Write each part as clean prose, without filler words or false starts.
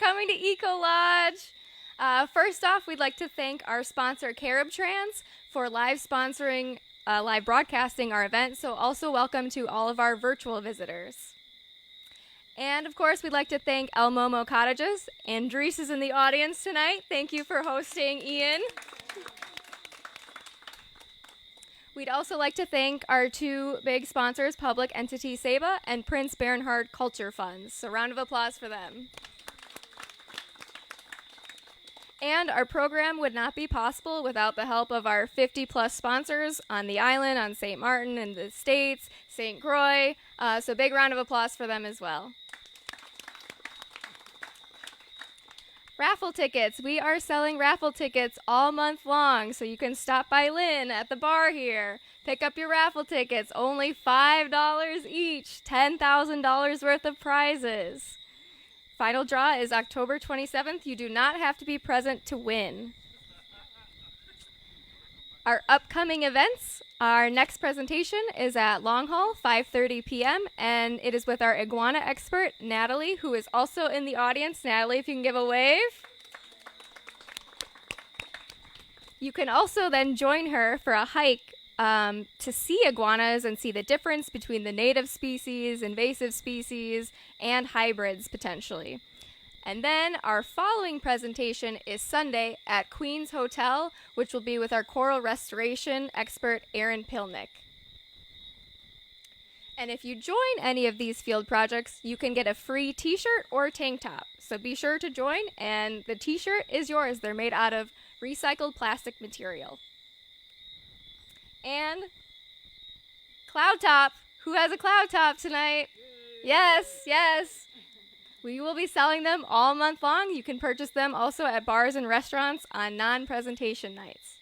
coming to Eco Lodge. First off, we'd like to thank our sponsor, Carib Trans, for live broadcasting our event. So also welcome to all of our virtual visitors. And of course, we'd like to thank El Momo Cottages. Andres is in the audience tonight. Thank you for hosting, Ian. We'd also like to thank our two big sponsors, Public Entity Saba and Prince Bernhard Culture Funds. So round of applause for them. And our program would not be possible without the help of our 50-plus sponsors on the island, on St. Martin, in the States, St. Croix. So big round of applause for them as well. Raffle tickets. We are selling raffle tickets all month long, so you can stop by Lynn at the bar here. Pick up your raffle tickets. Only $5 each. $10,000 worth of prizes. Final draw is October 27th. You do not have to be present to win. Our upcoming events, our next presentation is at Long Hall, 5:30 p.m., and it is with our iguana expert, Natalie, who is also in the audience. Natalie, if you can give a wave. You can also then join her for a hike to see iguanas and see the difference between the native species, invasive species, and hybrids potentially. And then our following presentation is Sunday at Queen's Hotel, which will be with our coral restoration expert, Aaron Pilnick. And if you join any of these field projects, you can get a free t-shirt or tank top. So be sure to join, and the t-shirt is yours. They're made out of recycled plastic material. And cloud top. Who has a cloud top tonight? Yes, yes. We will be selling them all month long. You can purchase them also at bars and restaurants on non-presentation nights.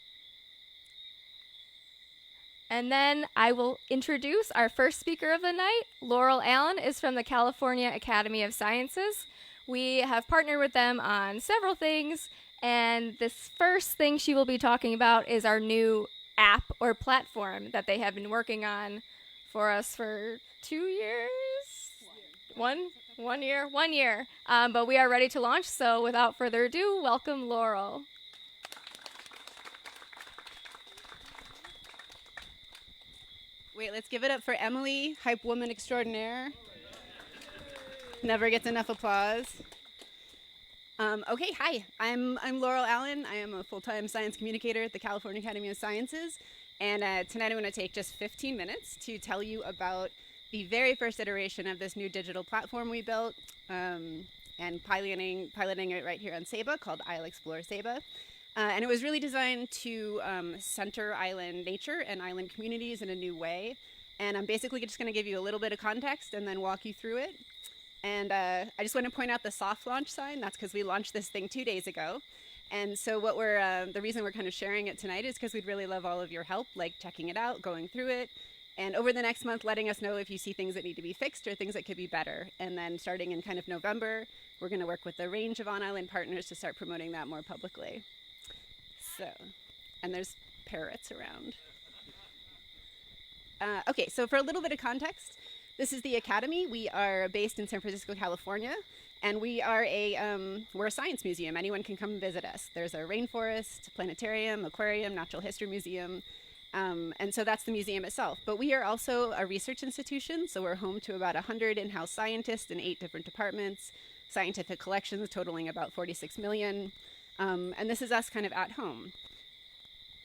And then I will introduce our first speaker of the night. Laurel Allen is from the California Academy of Sciences. We have partnered with them on several things, and this first thing she will be talking about is our new app or platform that they have been working on for us for 2 years? One year. But we are ready to launch, so without further ado, welcome Laurel. Wait, let's give it up for Emily, hype woman extraordinaire. Never gets enough applause. Okay, hi, I'm Laurel Allen. I am a full-time science communicator at the California Academy of Sciences, and tonight I'm going to take just 15 minutes to tell you about the very first iteration of this new digital platform we built, and piloting it right here on Saba, called I'll Explore Saba. And it was really designed to center island nature and island communities in a new way. And I'm basically just going to give you a little bit of context and then walk you through it. And I just want to point out the soft launch sign. That's because we launched this thing 2 days ago. And so what the reason we're kind of sharing it tonight is because we'd really love all of your help, like checking it out, going through it, and over the next month, letting us know if you see things that need to be fixed or things that could be better. And then starting in kind of November, we're going to work with a range of on-island partners to start promoting that more publicly. So, and there's parrots around. Okay, so for a little bit of context, this is the Academy. We are based in San Francisco, California, and we're a science museum. Anyone can come and visit us. There's a rainforest, planetarium, aquarium, natural history museum, and so that's the museum itself. But we are also a research institution, so we're home to about 100 in-house scientists in 8 different departments, scientific collections totaling about 46 million, and this is us kind of at home.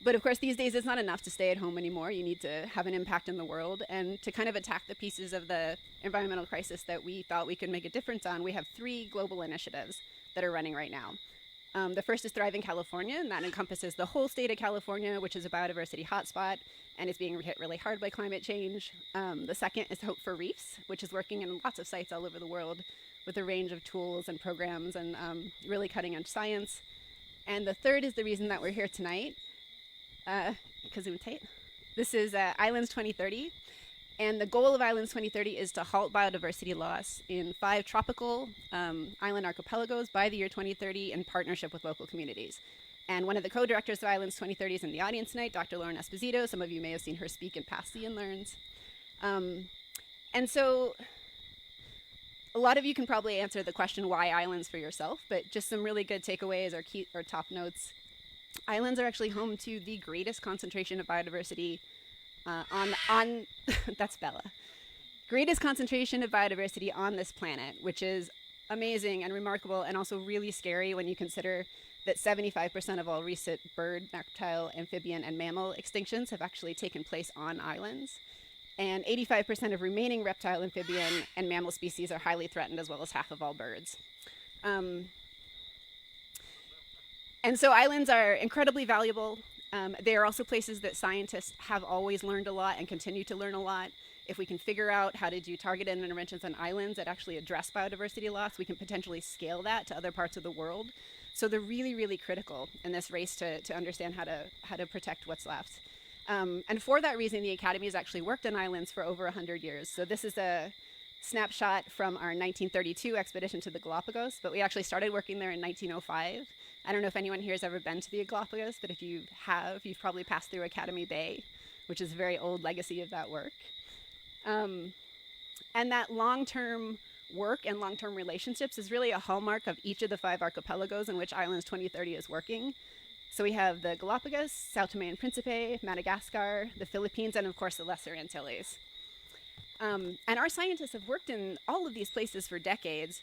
But of course, these days, it's not enough to stay at home anymore. You need to have an impact in the world. And to kind of attack the pieces of the environmental crisis that we thought we could make a difference on, we have 3 global initiatives that are running right now. The first is Thriving California, and that encompasses the whole state of California, which is a biodiversity hotspot and is being hit really hard by climate change. The second is Hope for Reefs, which is working in lots of sites all over the world with a range of tools and programs and really cutting-edge science. And the third is the reason that we're here tonight. This is Islands 2030, and the goal of Islands 2030 is to halt biodiversity loss in 5 tropical island archipelagos by the year 2030 in partnership with local communities. And one of the co-directors of Islands 2030 is in the audience tonight, Dr. Lauren Esposito. Some of you may have seen her speak in past See and Learns. And so a lot of you can probably answer the question why islands for yourself, but just some really good takeaways or key or top notes. Islands are actually home to the greatest concentration of biodiversity on that's Bella. Greatest concentration of biodiversity on this planet, which is amazing and remarkable, and also really scary when you consider that 75% of all recent bird, reptile, amphibian, and mammal extinctions have actually taken place on islands. And 85% of remaining reptile, amphibian, and mammal species are highly threatened, as well as half of all birds. And so islands are incredibly valuable. They are also places that scientists have always learned a lot and continue to learn a lot. If we can figure out how to do targeted interventions on islands that actually address biodiversity loss, we can potentially scale that to other parts of the world. So they're really, really critical in this race to understand how to protect what's left. And for that reason, the Academy has actually worked on islands for over 100 years. So this is a snapshot from our 1932 expedition to the Galapagos, but we actually started working there in 1905. I don't know if anyone here has ever been to the Galapagos, but if you have, you've probably passed through Academy Bay, which is a very old legacy of that work. And that long-term work and long-term relationships is really a hallmark of each of the 5 archipelagos in which Islands 2030 is working. So we have the Galapagos, Sao Tome and Principe, Madagascar, the Philippines, and of course the Lesser Antilles. And our scientists have worked in all of these places for decades,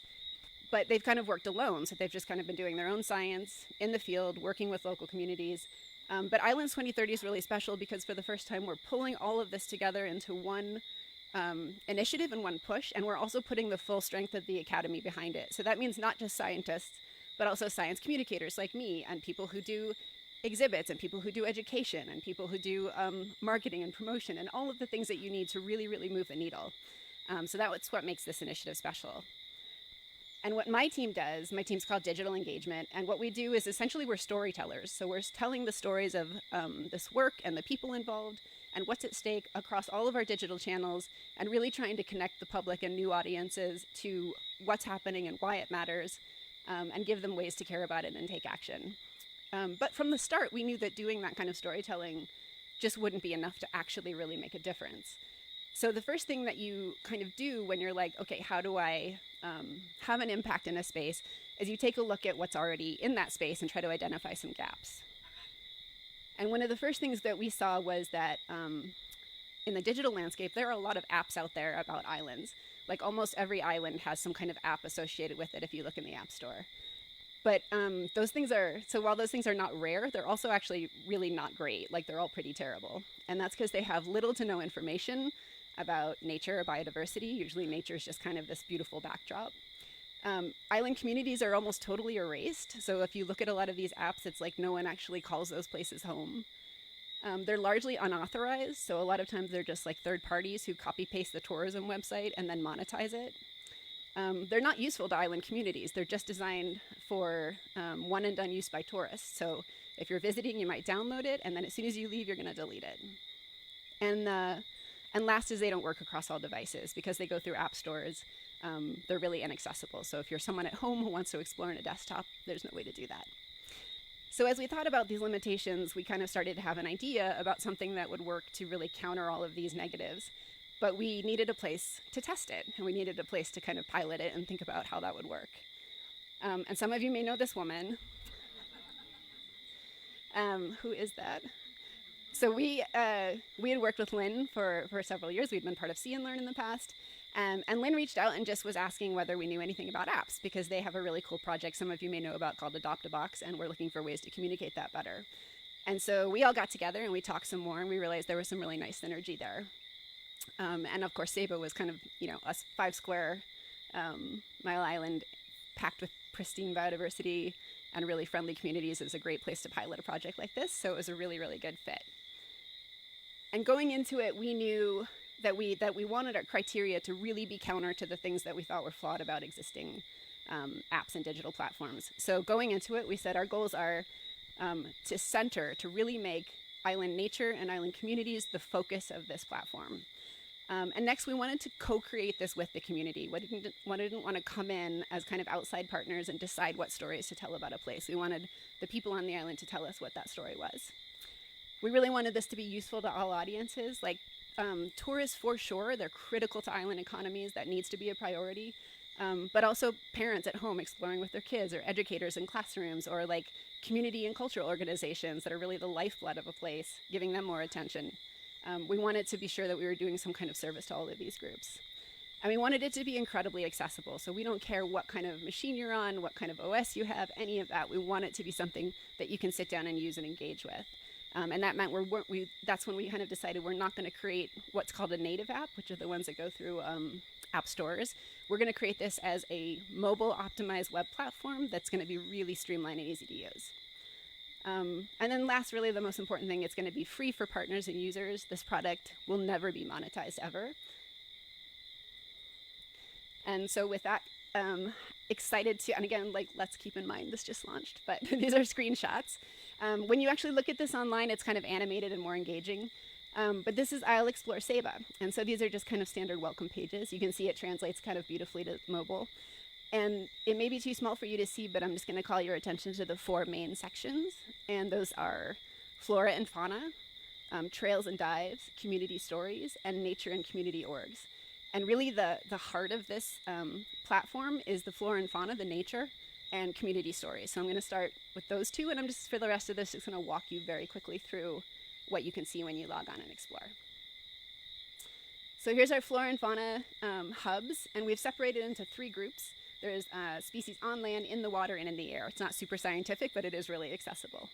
but they've kind of worked alone. So they've just kind of been doing their own science in the field, working with local communities. But Islands 2030 is really special because for the first time, we're pulling all of this together into one initiative and one push, and we're also putting the full strength of the Academy behind it. So that means not just scientists, but also science communicators like me, and people who do exhibits, and people who do education, and people who do marketing and promotion, and all of the things that you need to really, really move the needle. So that's what makes this initiative special. And what my team does, my team's called Digital Engagement, and what we do is essentially we're storytellers. So we're telling the stories of this work and the people involved and what's at stake across all of our digital channels, and really trying to connect the public and new audiences to what's happening and why it matters, and give them ways to care about it and take action. But from the start, we knew that doing that kind of storytelling just wouldn't be enough to actually really make a difference. So the first thing that you kind of do when you're like, okay, how do I have an impact in a space, is you take a look at what's already in that space and try to identify some gaps. And one of the first things that we saw was that in the digital landscape, there are a lot of apps out there about islands. Like almost every island has some kind of app associated with it if you look in the App Store. But those things are, so while those things are not rare, they're also actually really not great. Like they're all pretty terrible. And that's because they have little to no information about nature or biodiversity. Usually nature is just kind of this beautiful backdrop. Island communities are almost totally erased. So if you look at a lot of these apps, it's like no one actually calls those places home. They're largely unauthorized. So a lot of times they're just like third parties who copy paste the tourism website and then monetize it. They're not useful to island communities. They're just designed for one and done use by tourists. So if you're visiting, you might download it, and then as soon as you leave, you're going to delete it. And last is they don't work across all devices because they go through app stores. They're really inaccessible. So if you're someone at home who wants to explore on a desktop, there's no way to do that. So as we thought about these limitations, we kind of started to have an idea about something that would work to really counter all of these negatives. But we needed a place to test it, and we needed a place to kind of pilot it and think about how that would work. And some of you may know this woman. Who is that? So we had worked with Lynn for several years. We'd been part of See and Learn in the past. And Lynn reached out and just was asking whether we knew anything about apps, because they have a really cool project some of you may know about called Adopt a Box, and we're looking for ways to communicate that better. And so we all got together and we talked some more, and we realized there was some really nice synergy there. And of course, Saba was kind of, a 5 square mile island packed with pristine biodiversity and really friendly communities is a great place to pilot a project like this. So it was a really, really good fit. And going into it, we knew that we wanted our criteria to really be counter to the things that we thought were flawed about existing apps and digital platforms. So going into it, we said our goals are to really make island nature and island communities the focus of this platform. And next, we wanted to co-create this with the community. We didn't want to come in as kind of outside partners and decide what stories to tell about a place. We wanted the people on the island to tell us what that story was. We really wanted this to be useful to all audiences. Like tourists, for sure, they're critical to island economies. That needs to be a priority. but also parents at home exploring with their kids, or educators in classrooms, or like community and cultural organizations that are really the lifeblood of a place, giving them more attention. We wanted to be sure that we were doing some kind of service to all of these groups. And we wanted it to be incredibly accessible. So we don't care what kind of machine you're on, what kind of OS you have, any of that. We want it to be something that you can sit down and use and engage with. And that meant that's when we kind of decided we're not going to create what's called a native app, which are the ones that go through app stores. We're going to create this as a mobile optimized web platform that's going to be really streamlined and easy to use. And then last, really the most important thing, it's going to be free for partners and users. This product will never be monetized ever. And so with that, excited to, and again, like, let's keep in mind this just launched, but these are screenshots. When you actually look at this online, it's kind of animated and more engaging. But this is I'll Explore Saba. And so these are just kind of standard welcome pages. You can see it translates kind of beautifully to mobile. And it may be too small for you to see, but I'm just going to call your attention to the 4 main sections. And those are flora and fauna, trails and dives, community stories, and nature and community orgs. And really the heart of this platform is the flora and fauna, the nature, and community stories. So I'm going to start with those 2, and I'm just, for the rest of this, just going to walk you very quickly through what you can see when you log on and explore. So here's our flora and fauna hubs, and we've separated into 3 groups. There's species on land, in the water, and in the air. It's not super scientific, but it is really accessible.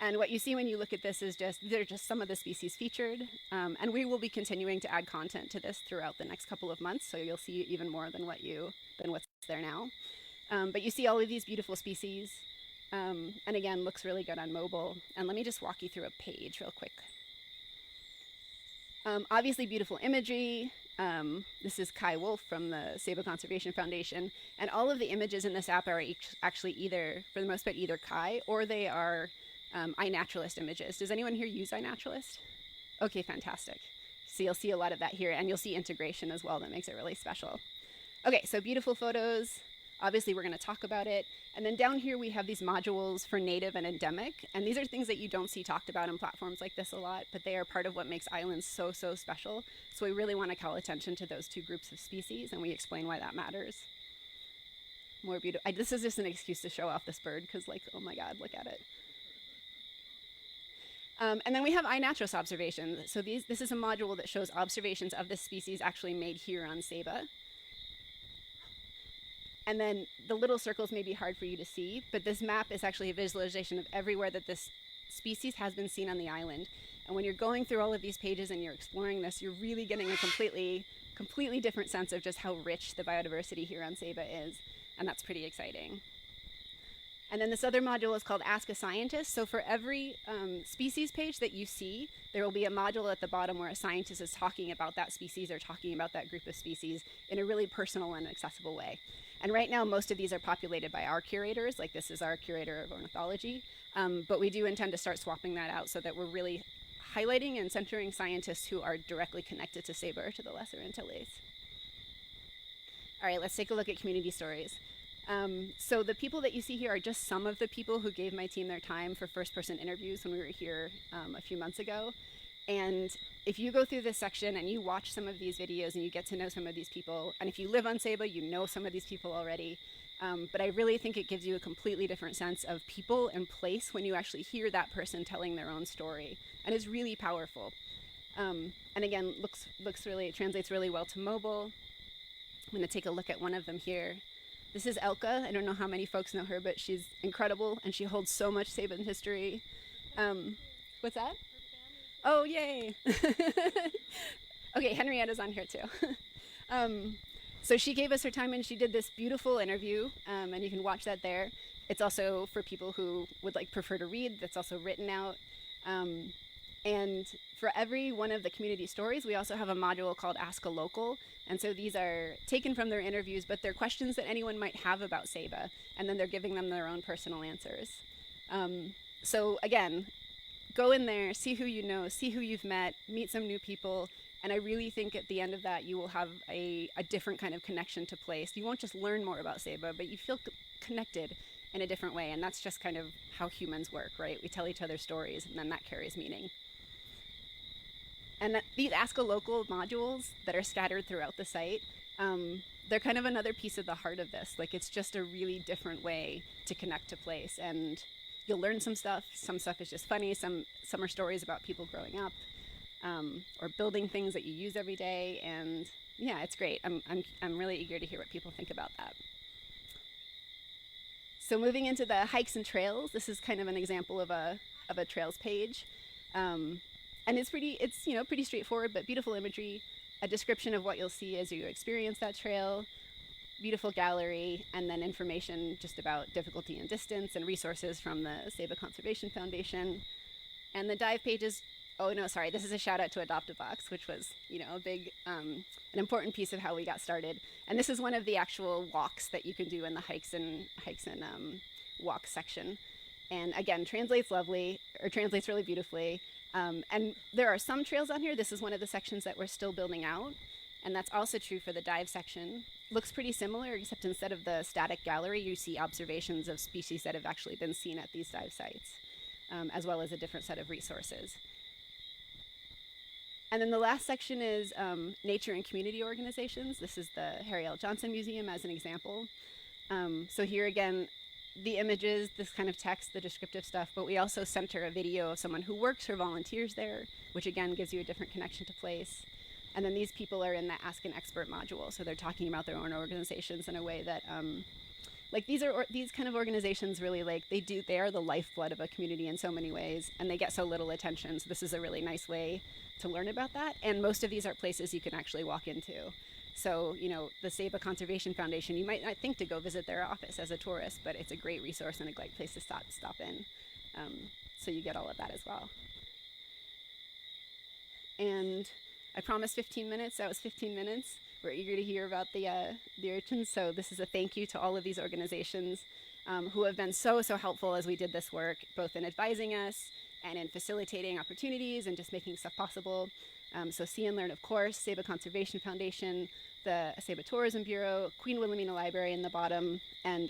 And what you see when you look at this is they're just some of the species featured. And we will be continuing to add content to this throughout the next couple of months, so you'll see even more than what's there now. But you see all of these beautiful species. And again, looks really good on mobile. And let me just walk you through a page real quick. Obviously beautiful imagery. This is Kai Wolf from the Saba Conservation Foundation. And all of the images in this app are actually either, for the most part, either Kai or they are iNaturalist images. Does anyone here use iNaturalist? Okay, fantastic. So you'll see a lot of that here, and you'll see integration as well that makes it really special. Okay, so beautiful photos. Obviously, we're going to talk about it. And then down here, we have these modules for native and endemic. And these are things that you don't see talked about on platforms like this a lot, but they are part of what makes islands so, so special. So we really want to call attention to those 2 groups of species, and we explain why that matters. More beautiful. This is just an excuse to show off this bird, because, like, oh my God, look at it. And then we have iNaturalist observations. So this is a module that shows observations of this species actually made here on Saba. And then the little circles may be hard for you to see, but this map is actually a visualization of everywhere that this species has been seen on the island. And when you're going through all of these pages and you're exploring this, you're really getting a completely different sense of just how rich the biodiversity here on Saba is. And that's pretty exciting. And then this other module is called Ask a Scientist. So for every species page that you see, there will be a module at the bottom where a scientist is talking about that species or talking about that group of species in a really personal and accessible way. And right now, most of these are populated by our curators, like this is our curator of ornithology. But we do intend to start swapping that out so that we're really highlighting and centering scientists who are directly connected to Saba or to the Lesser Antilles. All right, let's take a look at community stories. So the people that you see here are just some of the people who gave my team their time for first-person interviews when we were here a few months ago. And if you go through this section and you watch some of these videos and you get to know some of these people, and if you live on Saba, you know some of these people already. But I really think it gives you a completely different sense of people and place when you actually hear that person telling their own story. And it's really powerful. And again, it translates really well to mobile. I'm going to take a look at one of them here. This is Elka. I don't know how many folks know her, but she's incredible, and she holds so much Saban history. What's that? Oh, yay. Okay, Henrietta's on here too. So she gave us her time, and she did this beautiful interview, and you can watch that there. It's also for people who would prefer to read. That's also written out. And for every one of the community stories, we also have a module called Ask a Local. And so these are taken from their interviews, but they're questions that anyone might have about Saba, and then they're giving them their own personal answers. So again, go in there, see who you know, see who you've met, meet some new people, and I really think at the end of that, you will have a different kind of connection to place. You won't just learn more about Saba, but you feel connected in a different way, and that's just kind of how humans work, right? We tell each other stories, and then that carries meaning. And these Ask a Local modules that are scattered throughout the site, they're kind of another piece of the heart of this. Like, it's just a really different way to connect to place, and you'll learn some stuff. Some stuff is just funny. Some are stories about people growing up, or building things that you use every day. And yeah, it's great. I'm really eager to hear what people think about that. So moving into the hikes and trails, this is kind of an example of a trails page, and it's pretty straightforward, but beautiful imagery, a description of what you'll see as you experience that trail, beautiful gallery, and then information just about difficulty and distance and resources from the Ceiba Conservation Foundation. And the dive pages, oh no, sorry, this is a shout out to Adopt-A-Box, which was, a big, an important piece of how we got started. And this is one of the actual walks that you can do in the hikes and walks section. And again, translates really beautifully. And there are some trails on here. This is one of the sections that we're still building out. And that's also true for the dive section. Looks pretty similar, except instead of the static gallery, you see observations of species that have actually been seen at these dive sites, as well as a different set of resources. And then the last section is nature and community organizations. This is the Harry L. Johnson Museum as an example. So here again, the images, this kind of text, the descriptive stuff, but we also center a video of someone who works or volunteers there, which again gives you a different connection to place. And then these people are in the Ask an Expert module, so they're talking about their own organizations in a way that, these kind of organizations really they are the lifeblood of a community in so many ways, and they get so little attention. So this is a really nice way to learn about that. And most of these are places you can actually walk into. So, the Ceiba Conservation Foundation, you might not think to go visit their office as a tourist, but it's a great resource and a great place to stop in. So you get all of that as well. And I promised 15 minutes. That was 15 minutes. We're eager to hear about the urchins. So this is a thank you to all of these organizations who have been so helpful as we did this work, both in advising us and in facilitating opportunities and just making stuff possible. So See and Learn, of course, Ceiba Conservation Foundation, the Ceiba Tourism Bureau, Queen Wilhelmina Library in the bottom, and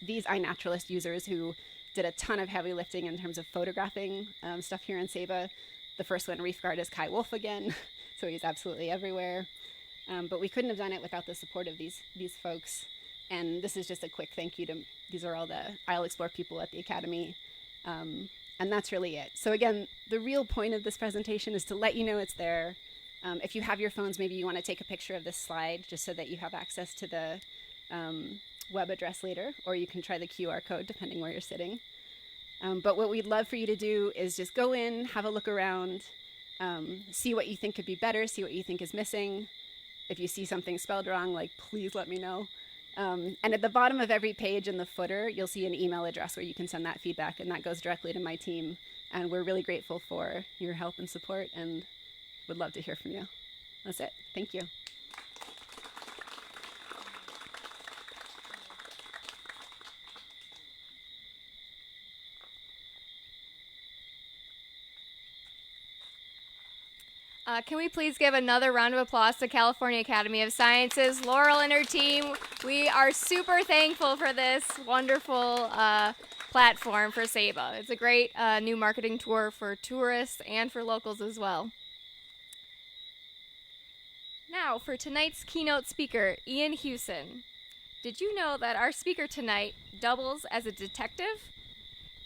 these iNaturalist users who did a ton of heavy lifting in terms of photographing stuff here in Ceiba. The first one, Reef Guard, is Kai Wolf again, so he's absolutely everywhere. But we couldn't have done it without the support of these folks. And this is just a quick thank you to, these are all the Isle Explore people at the Academy. And that's really it. So again, the real point of this presentation is to let you know it's there. If you have your phones, maybe you want to take a picture of this slide just so that you have access to the web address later, or you can try the QR code depending where you're sitting. But what we'd love for you to do is just go in, have a look around, see what you think could be better, see what you think is missing. If you see something spelled wrong, please let me know. And at the bottom of every page in the footer, you'll see an email address where you can send that feedback, and that goes directly to my team. And we're really grateful for your help and support, and would love to hear from you. That's it. Thank you. Can we please give another round of applause to California Academy of Sciences, Laurel and her team. We are super thankful for this wonderful platform for Ceiba. It's a great new marketing tour for tourists and for locals as well. Now for tonight's keynote speaker, Ian Hewson. Did you know that our speaker tonight doubles as a detective?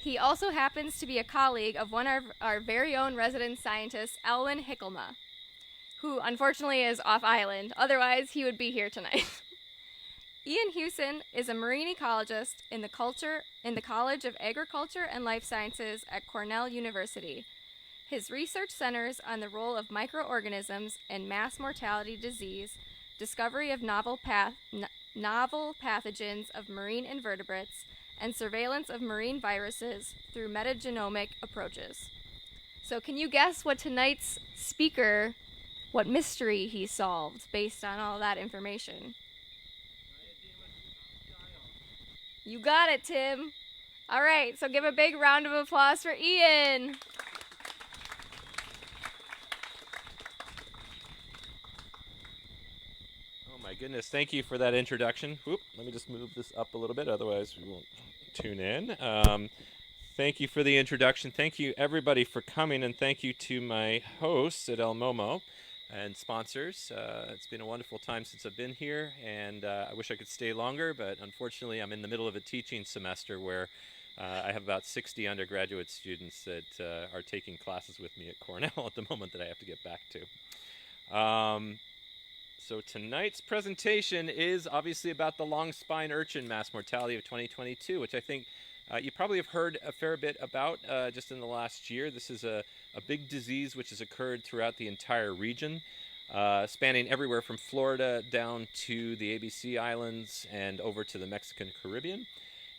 He also happens to be a colleague of one of our very own resident scientists, Elwyn Hickelma, who unfortunately is off island. Otherwise, he would be here tonight. Ian Hewson is a marine ecologist in the College of Agriculture and Life Sciences at Cornell University. His research centers on the role of microorganisms in mass mortality disease, discovery of novel pathogens of marine invertebrates, and surveillance of marine viruses through metagenomic approaches. So can you guess what tonight's speaker, what mystery he solved based on all that information? You got it, Tim. All right, so give a big round of applause for Ian. My goodness, thank you for that introduction. Whoop, let me just move this up a little bit, otherwise we won't tune in. Thank you for the introduction. Thank you, everybody, for coming, and thank you to my hosts at El Momo. and sponsors. It's been a wonderful time since I've been here, and I wish I could stay longer, but unfortunately I'm in the middle of a teaching semester where I have about 60 undergraduate students that are taking classes with me at Cornell at the moment that I have to get back to. So tonight's presentation is obviously about the long spine urchin mass mortality of 2022, which I think you probably have heard a fair bit about just in the last year. This is a big disease which has occurred throughout the entire region, spanning everywhere from Florida down to the ABC Islands and over to the Mexican Caribbean.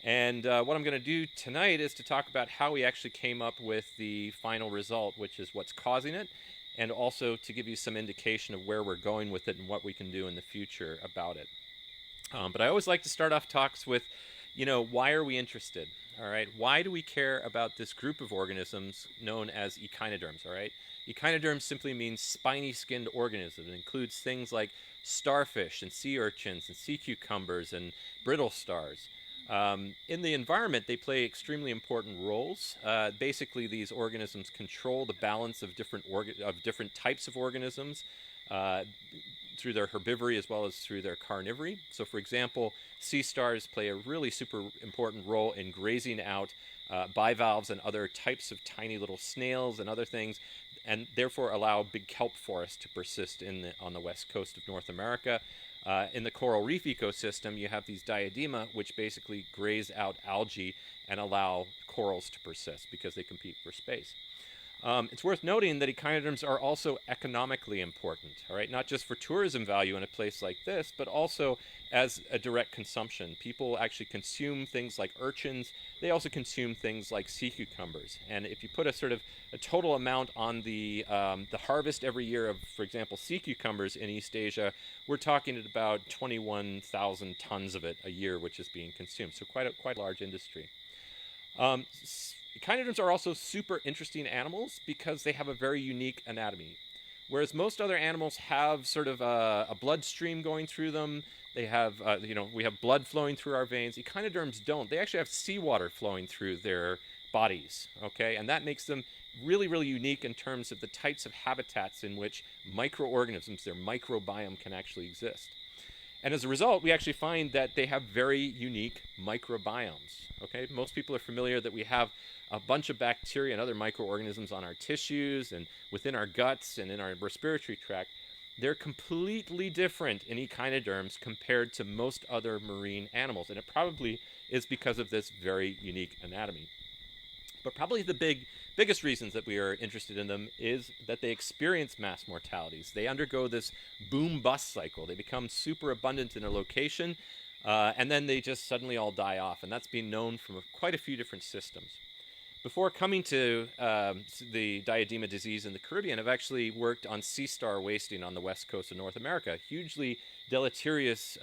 And what I'm going to do tonight is to talk about how we actually came up with the final result, which is what's causing it, and also to give you some indication of where we're going with it and what we can do in the future about it. But I always like to start off talks with, why are we interested? All right, why do we care about this group of organisms known as echinoderms? All right, echinoderms simply means spiny-skinned organisms. It includes things like starfish and sea urchins and sea cucumbers and brittle stars. In the environment, they play extremely important roles. Basically, these organisms control the balance of different types of organisms through their herbivory as well as through their carnivory. So, for example, sea stars play a really super important role in grazing out bivalves and other types of tiny little snails and other things, and therefore allow big kelp forests to persist on the west coast of North America. In the coral reef ecosystem, you have these diadema, which basically graze out algae and allow corals to persist because they compete for space. It's worth noting that echinoderms are also economically important, all right? Not just for tourism value in a place like this, but also as a direct consumption. People actually consume things like urchins. They also consume things like sea cucumbers. And if you put a total amount on the harvest every year of, for example, sea cucumbers in East Asia, we're talking at about 21,000 tons of it a year, which is being consumed. So quite a large industry. Echinoderms are also super interesting animals because they have a very unique anatomy. Whereas most other animals have sort of a bloodstream going through them, they have, we have blood flowing through our veins. Echinoderms don't. They actually have seawater flowing through their bodies, okay? And that makes them really, really unique in terms of the types of habitats in which microorganisms, their microbiome, can actually exist. And as a result, we actually find that they have very unique microbiomes, okay? Most people are familiar that we have a bunch of bacteria and other microorganisms on our tissues and within our guts and in our respiratory tract. They're completely different in echinoderms compared to most other marine animals, and it probably is because of this very unique anatomy. But probably the biggest reasons that we are interested in them is that they experience mass mortalities. They undergo this boom-bust cycle. They become super abundant in a location, and then they just suddenly all die off, and that's been known from quite a few different systems. Before coming to the diadema disease in the Caribbean, I've actually worked on sea star wasting on the west coast of North America, a hugely deleterious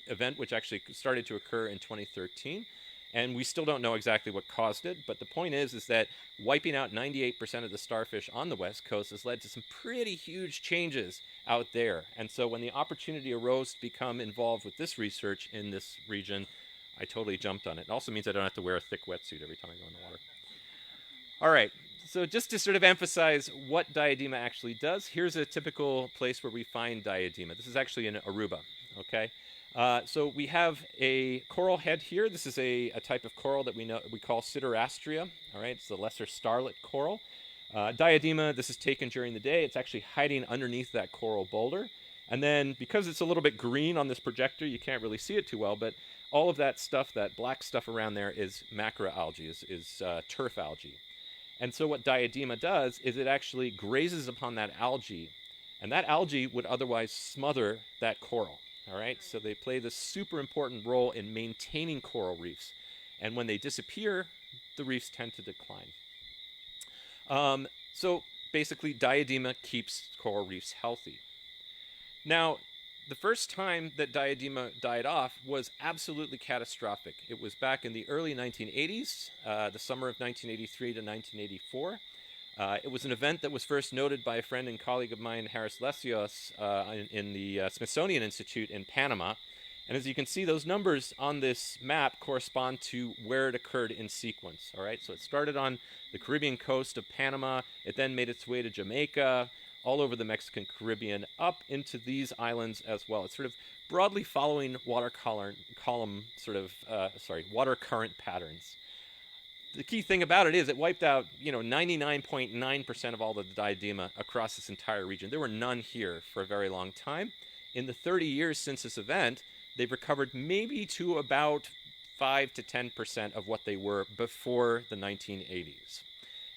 event which actually started to occur in 2013. And we still don't know exactly what caused it, but the point is that wiping out 98% of the starfish on the west coast has led to some pretty huge changes out there. And so when the opportunity arose to become involved with this research in this region, I totally jumped on it. It also means I don't have to wear a thick wetsuit every time I go in the water. All right, so just to sort of emphasize what diadema actually does, here's a typical place where we find diadema. This is actually in Aruba, okay? So we have a coral head here. This is a type of coral that we call Siderastria, all right? It's the lesser starlet coral. Diadema, this is taken during the day. It's actually hiding underneath that coral boulder. And then because it's a little bit green on this projector, you can't really see it too well, but all of that stuff, that black stuff around there is macroalgae, is turf algae. And so what diadema does is it actually grazes upon that algae, and that algae would otherwise smother that coral, all right? So they play this super important role in maintaining coral reefs. And when they disappear, the reefs tend to decline. So basically, diadema keeps coral reefs healthy. Now, the first time that diadema died off was absolutely catastrophic. It was back in the early 1980s, the summer of 1983 to 1984. It was an event that was first noted by a friend and colleague of mine, Harris Lesios, in the Smithsonian Institute in Panama. And as you can see, those numbers on this map correspond to where it occurred in sequence, all right? So it started on the Caribbean coast of Panama. It then made its way to Jamaica, all over the Mexican Caribbean, up into these islands as well. It's sort of broadly following water current patterns. The key thing about it is it wiped out, 99.9% of all the diadema across this entire region. There were none here for a very long time. In the 30 years since this event, they've recovered maybe to about 5 to 10% of what they were before the 1980s.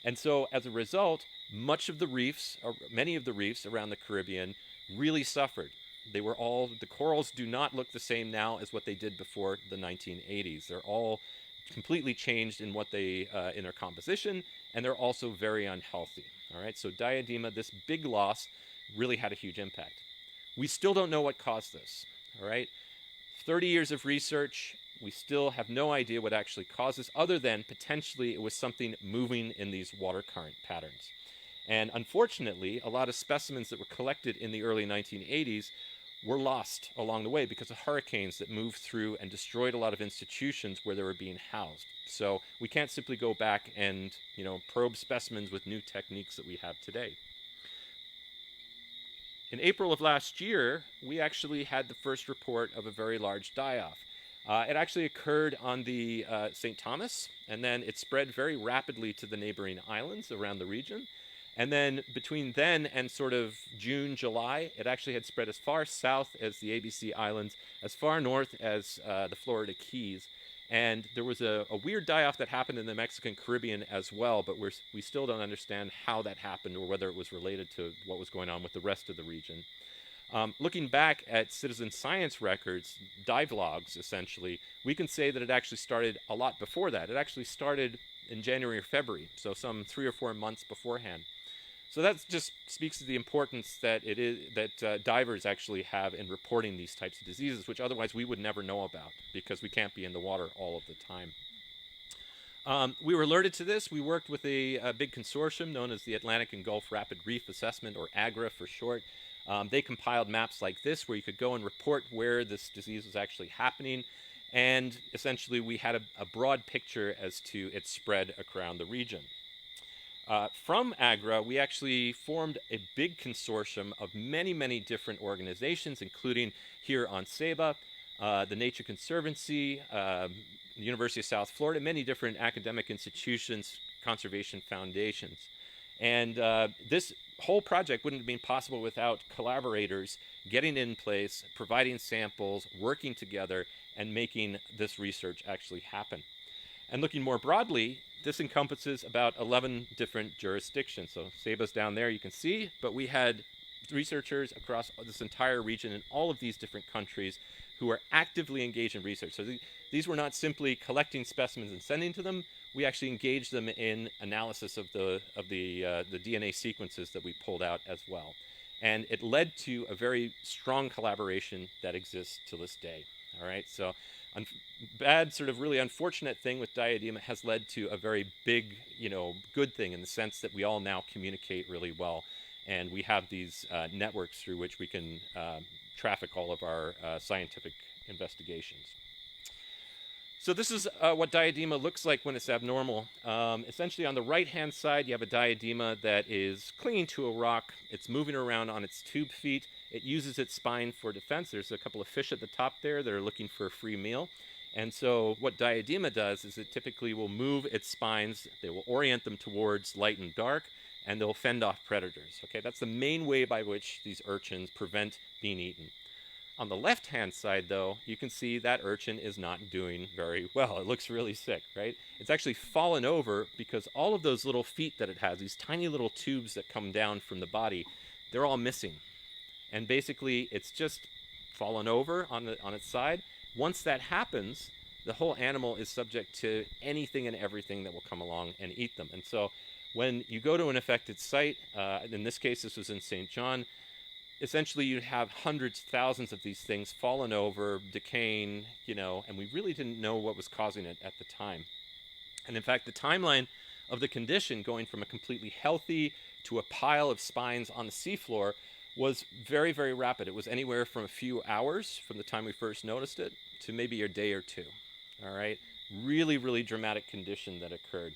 And so as a result, many of the reefs around the Caribbean really suffered. The corals do not look the same now as what they did before the 1980s. They're all completely changed in in their composition, and they're also very unhealthy. All right, so diadema, this big loss, really had a huge impact. We still don't know what caused this. All right, 30 years of research, we still have no idea what actually caused this, other than potentially it was something moving in these water current patterns. And unfortunately, a lot of specimens that were collected in the early 1980s were lost along the way because of hurricanes that moved through and destroyed a lot of institutions where they were being housed. So we can't simply go back and, probe specimens with new techniques that we have today. In April of last year, we actually had the first report of a very large die-off. It actually occurred on the St. Thomas, and then it spread very rapidly to the neighboring islands around the region. And then between then and sort of June, July, it actually had spread as far south as the ABC Islands, as far north as the Florida Keys. And there was a weird die-off that happened in the Mexican Caribbean as well, but we still don't understand how that happened or whether it was related to what was going on with the rest of the region. Looking back at citizen science records, dive logs essentially, we can say that it actually started a lot before that. It actually started in January or February, so some 3 or 4 months beforehand. So that just speaks to the importance that divers actually have in reporting these types of diseases, which otherwise we would never know about because we can't be in the water all of the time. We were alerted to this. We worked with a big consortium known as the Atlantic and Gulf Rapid Reef Assessment, or AGRA for short. They compiled maps like this where you could go and report where this disease was actually happening. And essentially we had a broad picture as to its spread around the region. From AGRA, we actually formed a big consortium of many, many different organizations, including here on Ceiba, the Nature Conservancy, the University of South Florida, many different academic institutions, conservation foundations. And this whole project wouldn't have been possible without collaborators getting in place, providing samples, working together, and making this research actually happen. And looking more broadly, this encompasses about 11 different jurisdictions. So Ceiba's down there, you can see, but we had researchers across this entire region in all of these different countries who are actively engaged in research. So these were not simply collecting specimens and sending to them. We actually engaged them in analysis of the DNA sequences that we pulled out as well. And it led to a very strong collaboration that exists to this day. All right, so really unfortunate thing with diadema has led to a very big, good thing in the sense that we all now communicate really well, and we have these networks through which we can traffic all of our scientific investigations. So this is what diadema looks like when it's abnormal. Essentially on the right-hand side, you have a diadema that is clinging to a rock. It's moving around on its tube feet. It uses its spine for defense. There's a couple of fish at the top there that are looking for a free meal. And so what diadema does is it typically will move its spines. They will orient them towards light and dark, and they'll fend off predators. Okay, that's the main way by which these urchins prevent being eaten. On the left-hand side, though, you can see that urchin is not doing very well. It looks really sick, right? It's actually fallen over because all of those little feet that it has, these tiny little tubes that come down from the body, they're all missing. And basically, it's just fallen over on its side. Once that happens, the whole animal is subject to anything and everything that will come along and eat them. And so when you go to an affected site, in this case, this was in St. John, essentially you have hundreds, thousands of these things fallen over, decaying, and we really didn't know what was causing it at the time. And in fact, the timeline of the condition going from a completely healthy to a pile of spines on the seafloor was very, very rapid. It was anywhere from a few hours from the time we first noticed it to maybe a day or two. All right, really, really dramatic condition that occurred.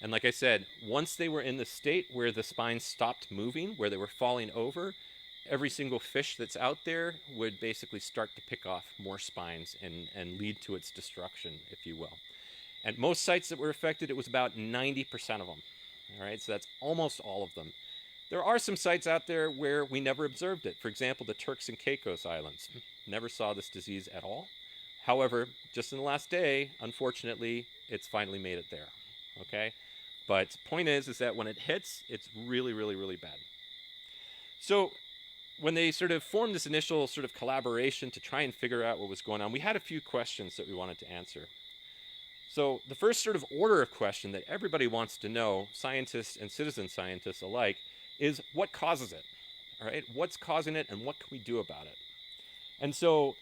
And like I said, once they were in the state where the spines stopped moving, where they were falling over, every single fish that's out there would basically start to pick off more spines and lead to its destruction, if you will. At most sites that were affected, it was about 90% of them. All right, so that's almost all of them. There are some sites out there where we never observed it. For example, the Turks and Caicos Islands. Never saw this disease at all. However, just in the last day, unfortunately, it's finally made it there. Okay? But point is that when it hits, it's really, really, really bad. So when they sort of formed this initial sort of collaboration to try and figure out what was going on, we had a few questions that we wanted to answer. So the first sort of order of question that everybody wants to know, scientists and citizen scientists alike, is what causes it? All right, what's causing it and what can we do about it? And so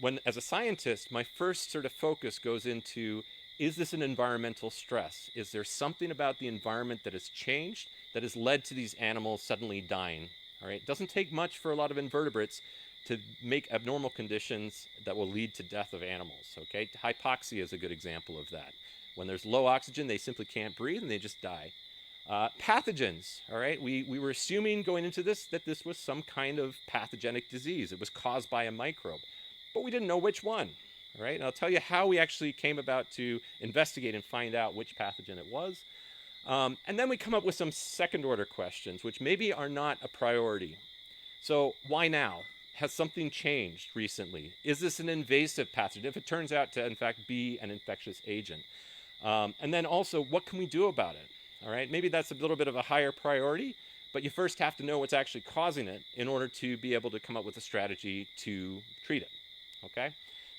when, as a scientist, my first sort of focus goes into, is this an environmental stress? Is there something about the environment that has changed that has led to these animals suddenly dying? All right, it doesn't take much for a lot of invertebrates to make abnormal conditions that will lead to death of animals, okay? Hypoxia is a good example of that. When there's low oxygen, they simply can't breathe and they just die. Pathogens, all right? We were assuming going into this that this was some kind of pathogenic disease. It was caused by a microbe, but we didn't know which one, all right? And I'll tell you how we actually came about to investigate and find out which pathogen it was. And then we come up with some second order questions, which maybe are not a priority. So why now? Has something changed recently? Is this an invasive pathogen? If it turns out to, in fact, be an infectious agent. And then also, what can we do about it? All right, maybe that's a little bit of a higher priority, but you first have to know what's actually causing it in order to be able to come up with a strategy to treat it, okay?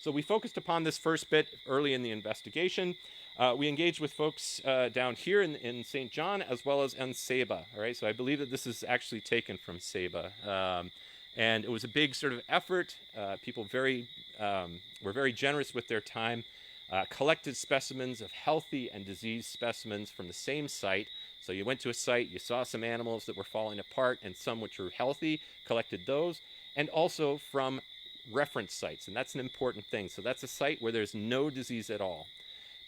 So we focused upon this first bit early in the investigation. We engaged with folks down here in St. John as well as in Saba, all right? So I believe that this is actually taken from Saba. And it was a big sort of effort. People were very generous with their time. Collected specimens of healthy and diseased specimens from the same site. So you went to a site, you saw some animals that were falling apart and some which were healthy, collected those, and also from reference sites. And that's an important thing. So that's a site where there's no disease at all.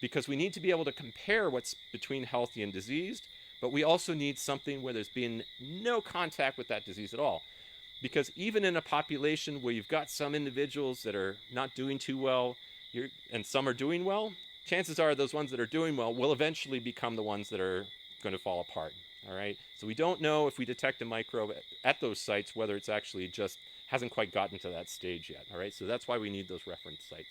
Because we need to be able to compare what's between healthy and diseased, but we also need something where there's been no contact with that disease at all. Because even in a population where you've got some individuals that are not doing too well, and some are doing well, chances are those ones that are doing well will eventually become the ones that are going to fall apart, all right? So we don't know if we detect a microbe at those sites, whether it's actually just hasn't quite gotten to that stage yet, all right? So that's why we need those reference sites.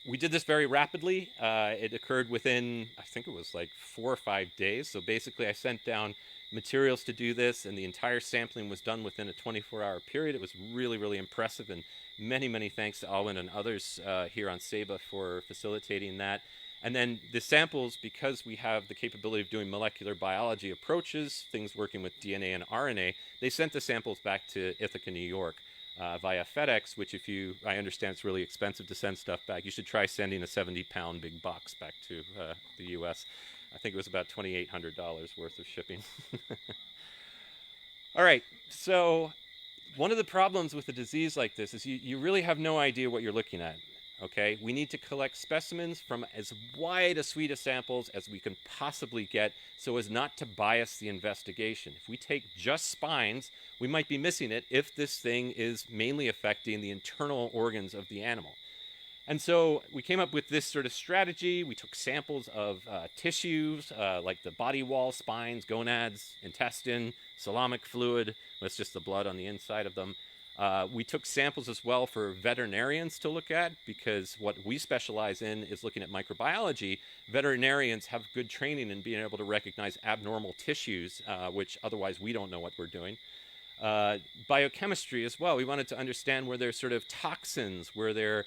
We did this very rapidly. It occurred within, I think it was like 4 or 5 days. So basically I sent down materials to do this, and the entire sampling was done within a 24-hour period. It was really, really impressive, and many, many thanks to Alwyn and others here on Saba for facilitating that. And then the samples, because we have the capability of doing molecular biology approaches, things working with DNA and RNA, they sent the samples back to Ithaca, New York via FedEx, which I understand it's really expensive to send stuff back. You should try sending a 70-pound big box back to the U.S. I think it was about $2,800 worth of shipping. All right, so one of the problems with a disease like this is you really have no idea what you're looking at, okay? We need to collect specimens from as wide a suite of samples as we can possibly get so as not to bias the investigation. If we take just spines, we might be missing it if this thing is mainly affecting the internal organs of the animal. And so we came up with this sort of strategy. We took samples of tissues, like the body wall, spines, gonads, intestine, coelomic fluid. That's just the blood on the inside of them. We took samples as well for veterinarians to look at, because what we specialize in is looking at microbiology. Veterinarians have good training in being able to recognize abnormal tissues, which otherwise we don't know what we're doing. Biochemistry as well. We wanted to understand where there's sort of toxins, where there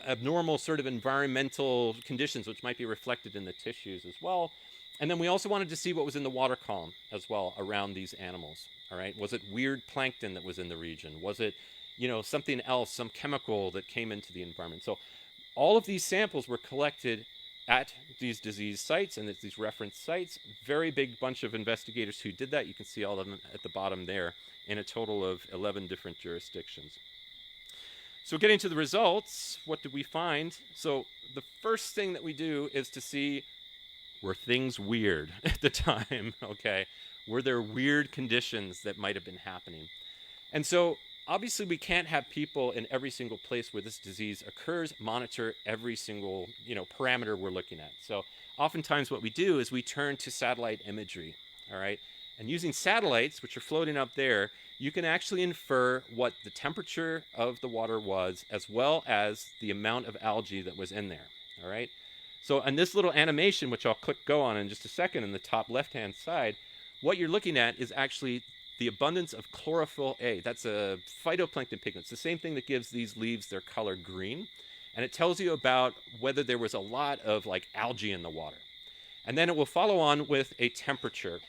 abnormal sort of environmental conditions which might be reflected in the tissues as well. And then we also wanted to see what was in the water column as well around these animals. All right, was it weird plankton that was in the region? Was it, something else, some chemical that came into the environment? So all of these samples were collected at these disease sites and at these reference sites. Very big bunch of investigators who did that. You can see all of them at the bottom there, in a total of 11 different jurisdictions. So getting to the results, what did we find? So the first thing that we do is to see Were things weird at the time? Okay. Were there weird conditions that might have been happening? And so obviously we can't have people in every single place where this disease occurs monitor every single, parameter we're looking at. So oftentimes what we do is we turn to satellite imagery, all right? And using satellites, which are floating up there, you can actually infer what the temperature of the water was, as well as the amount of algae that was in there, all right? So on this little animation, which I'll click go on in just a second in the top left-hand side, what you're looking at is actually the abundance of chlorophyll A. That's a phytoplankton pigment. It's the same thing that gives these leaves their color green. And it tells you about whether there was a lot of algae in the water. And then it will follow on with a temperature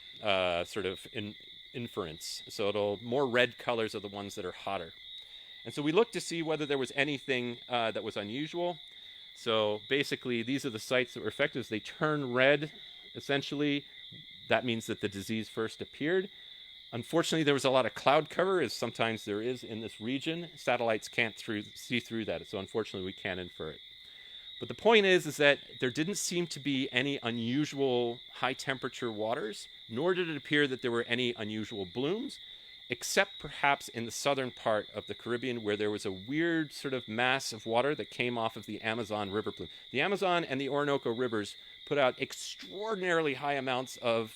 inference. So more red colors are the ones that are hotter. And so we look to see whether there was anything that was unusual. So basically, these are the sites that were affected. As they turn red, essentially, that means that the disease first appeared. Unfortunately, there was a lot of cloud cover, as sometimes there is in this region. Satellites can't see through that, so unfortunately we can't infer it. But the point is that there didn't seem to be any unusual high-temperature waters, nor did it appear that there were any unusual blooms, except perhaps in the southern part of the Caribbean, where there was a weird sort of mass of water that came off of the Amazon River plume. The Amazon and the Orinoco rivers put out extraordinarily high amounts of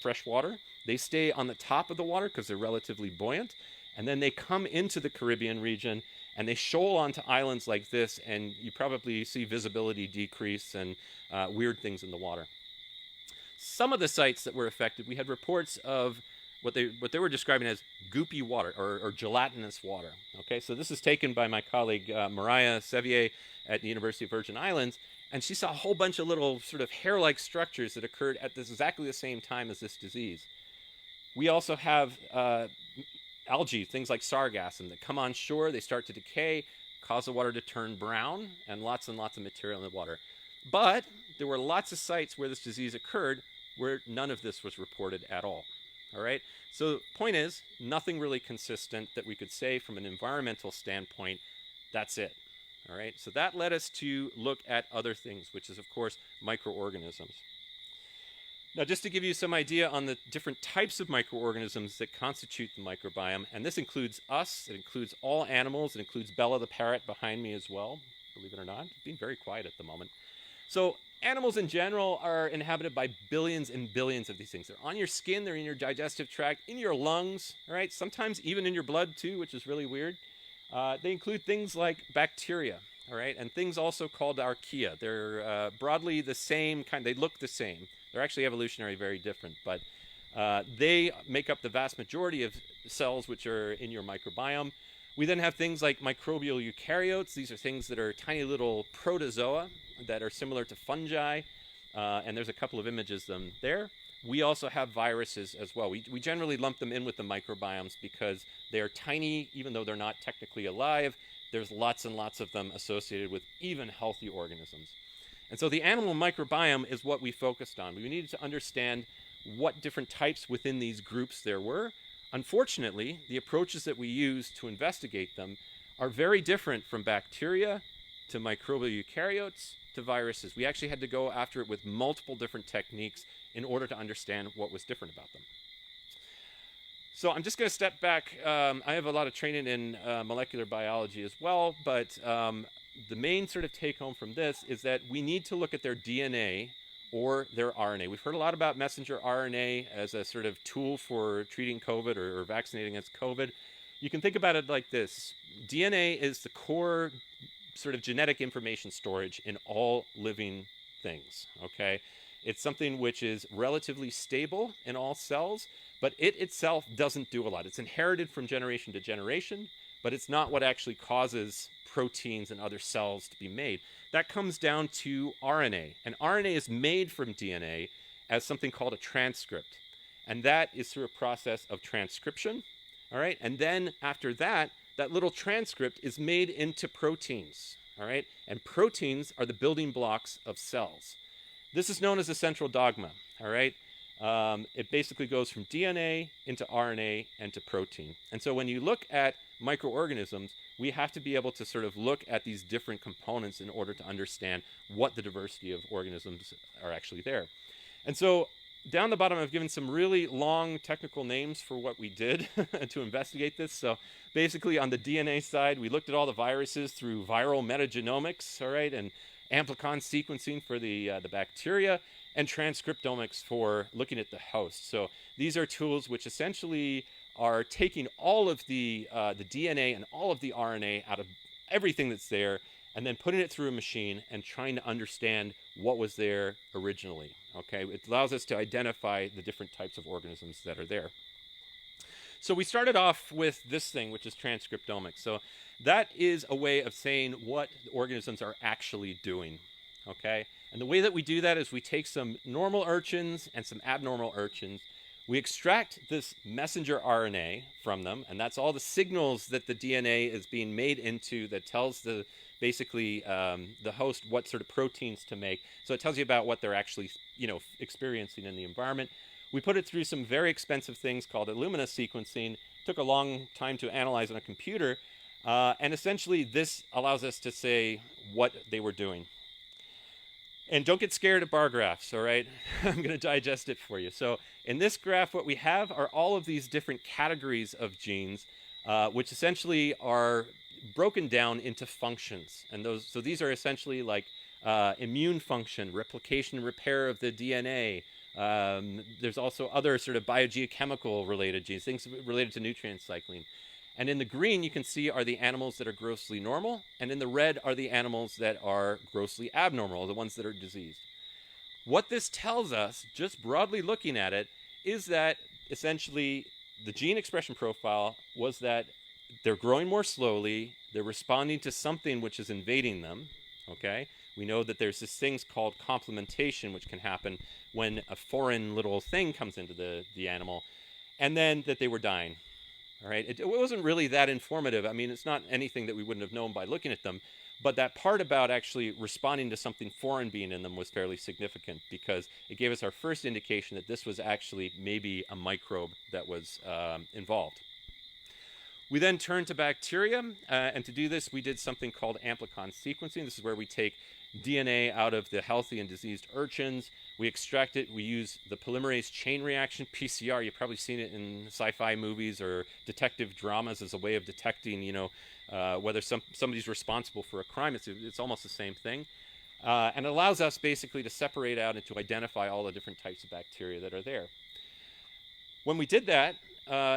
fresh water. They stay on the top of the water because they're relatively buoyant, and then they come into the Caribbean region and they shoal onto islands like this, and you probably see visibility decrease and weird things in the water. Some of the sites that were affected, we had reports of what they were describing as goopy water or gelatinous water. Okay, so this is taken by my colleague Mariah Sevier at the University of Virgin Islands, and she saw a whole bunch of little sort of hair-like structures that occurred at exactly the same time as this disease. We also have algae, things like sargassum, that come on shore, they start to decay, cause the water to turn brown, and lots of material in the water. But there were lots of sites where this disease occurred where none of this was reported at all. All right? So the point is, nothing really consistent that we could say from an environmental standpoint, that's it. All right? So that led us to look at other things, which is, of course, microorganisms. Now, just to give you some idea on the different types of microorganisms that constitute the microbiome, and this includes us, it includes all animals, it includes Bella the parrot behind me as well, believe it or not. Being very quiet at the moment. So animals in general are inhabited by billions and billions of these things. They're on your skin, they're in your digestive tract, in your lungs, all right? Sometimes even in your blood too, which is really weird. They include things like bacteria, all right? And things also called archaea. They're broadly the same kind, they look the same. They're actually evolutionarily very different, but they make up the vast majority of cells which are in your microbiome. We then have things like microbial eukaryotes. These are things that are tiny little protozoa that are similar to fungi, and there's a couple of images of them there. We also have viruses as well. We generally lump them in with the microbiomes because they are tiny, even though they're not technically alive. There's lots and lots of them associated with even healthy organisms. And so the animal microbiome is what we focused on. We needed to understand what different types within these groups there were. Unfortunately, the approaches that we use to investigate them are very different from bacteria to microbial eukaryotes to viruses. We actually had to go after it with multiple different techniques in order to understand what was different about them. So I'm just going to step back. I have a lot of training in molecular biology as well, but the main sort of take home from this is that we need to look at their DNA or their RNA. We've heard a lot about messenger RNA as a sort of tool for treating COVID or vaccinating against COVID. You can think about it like this. DNA is the core sort of genetic information storage in all living things, okay? It's something which is relatively stable in all cells, but it itself doesn't do a lot. It's inherited from generation to generation, but it's not what actually causes proteins and other cells to be made. That comes down to RNA. And RNA is made from DNA as something called a transcript. And that is through a process of transcription, all right? And then after that, that little transcript is made into proteins, all right? And proteins are the building blocks of cells. This is known as a central dogma, all right? It basically goes from DNA into RNA and to protein. And so when you look at microorganisms, we have to be able to sort of look at these different components in order to understand what the diversity of organisms are actually there. And so down the bottom, I've given some really long technical names for what we did to investigate this. So basically on the DNA side, we looked at all the viruses through viral metagenomics, all right, and amplicon sequencing for the bacteria, and transcriptomics for looking at the host. So these are tools which essentially are taking all of the DNA and all of the RNA out of everything that's there, and then putting it through a machine and trying to understand what was there originally. Okay, it allows us to identify the different types of organisms that are there. So we started off with this thing, which is transcriptomics. So that is a way of saying what organisms are actually doing. Okay, and the way that we do that is we take some normal urchins and some abnormal urchins. We extract this messenger RNA from them, and that's all the signals that the DNA is being made into that tells the basically the host what sort of proteins to make. So it tells you about what they're actually, experiencing in the environment. We put it through some very expensive things called Illumina sequencing. It took a long time to analyze on a computer, and essentially this allows us to say what they were doing. And don't get scared at bar graphs, all right? I'm going to digest it for you. So in this graph, what we have are all of these different categories of genes, which essentially are broken down into functions. And so these are essentially like immune function, replication, repair of the DNA. There's also other sort of biogeochemical related genes, things related to nutrient cycling. And in the green, you can see are the animals that are grossly normal, and in the red are the animals that are grossly abnormal, the ones that are diseased. What this tells us, just broadly looking at it, is that essentially the gene expression profile was that they're growing more slowly, they're responding to something which is invading them, okay? We know that there's this thing called complementation, which can happen when a foreign little thing comes into the animal, and then that they were dying. All right, it wasn't really that informative. I mean, it's not anything that we wouldn't have known by looking at them, but that part about actually responding to something foreign being in them was fairly significant because it gave us our first indication that this was actually maybe a microbe that was involved. We then turned to bacteria, and to do this, we did something called amplicon sequencing. This is where we take DNA out of the healthy and diseased urchins. We extract it. We use the polymerase chain reaction, PCR. You've probably seen it in sci-fi movies or detective dramas as a way of detecting, whether somebody's responsible for a crime. It's almost the same thing. And it allows us basically to separate out and to identify all the different types of bacteria that are there. When we did that,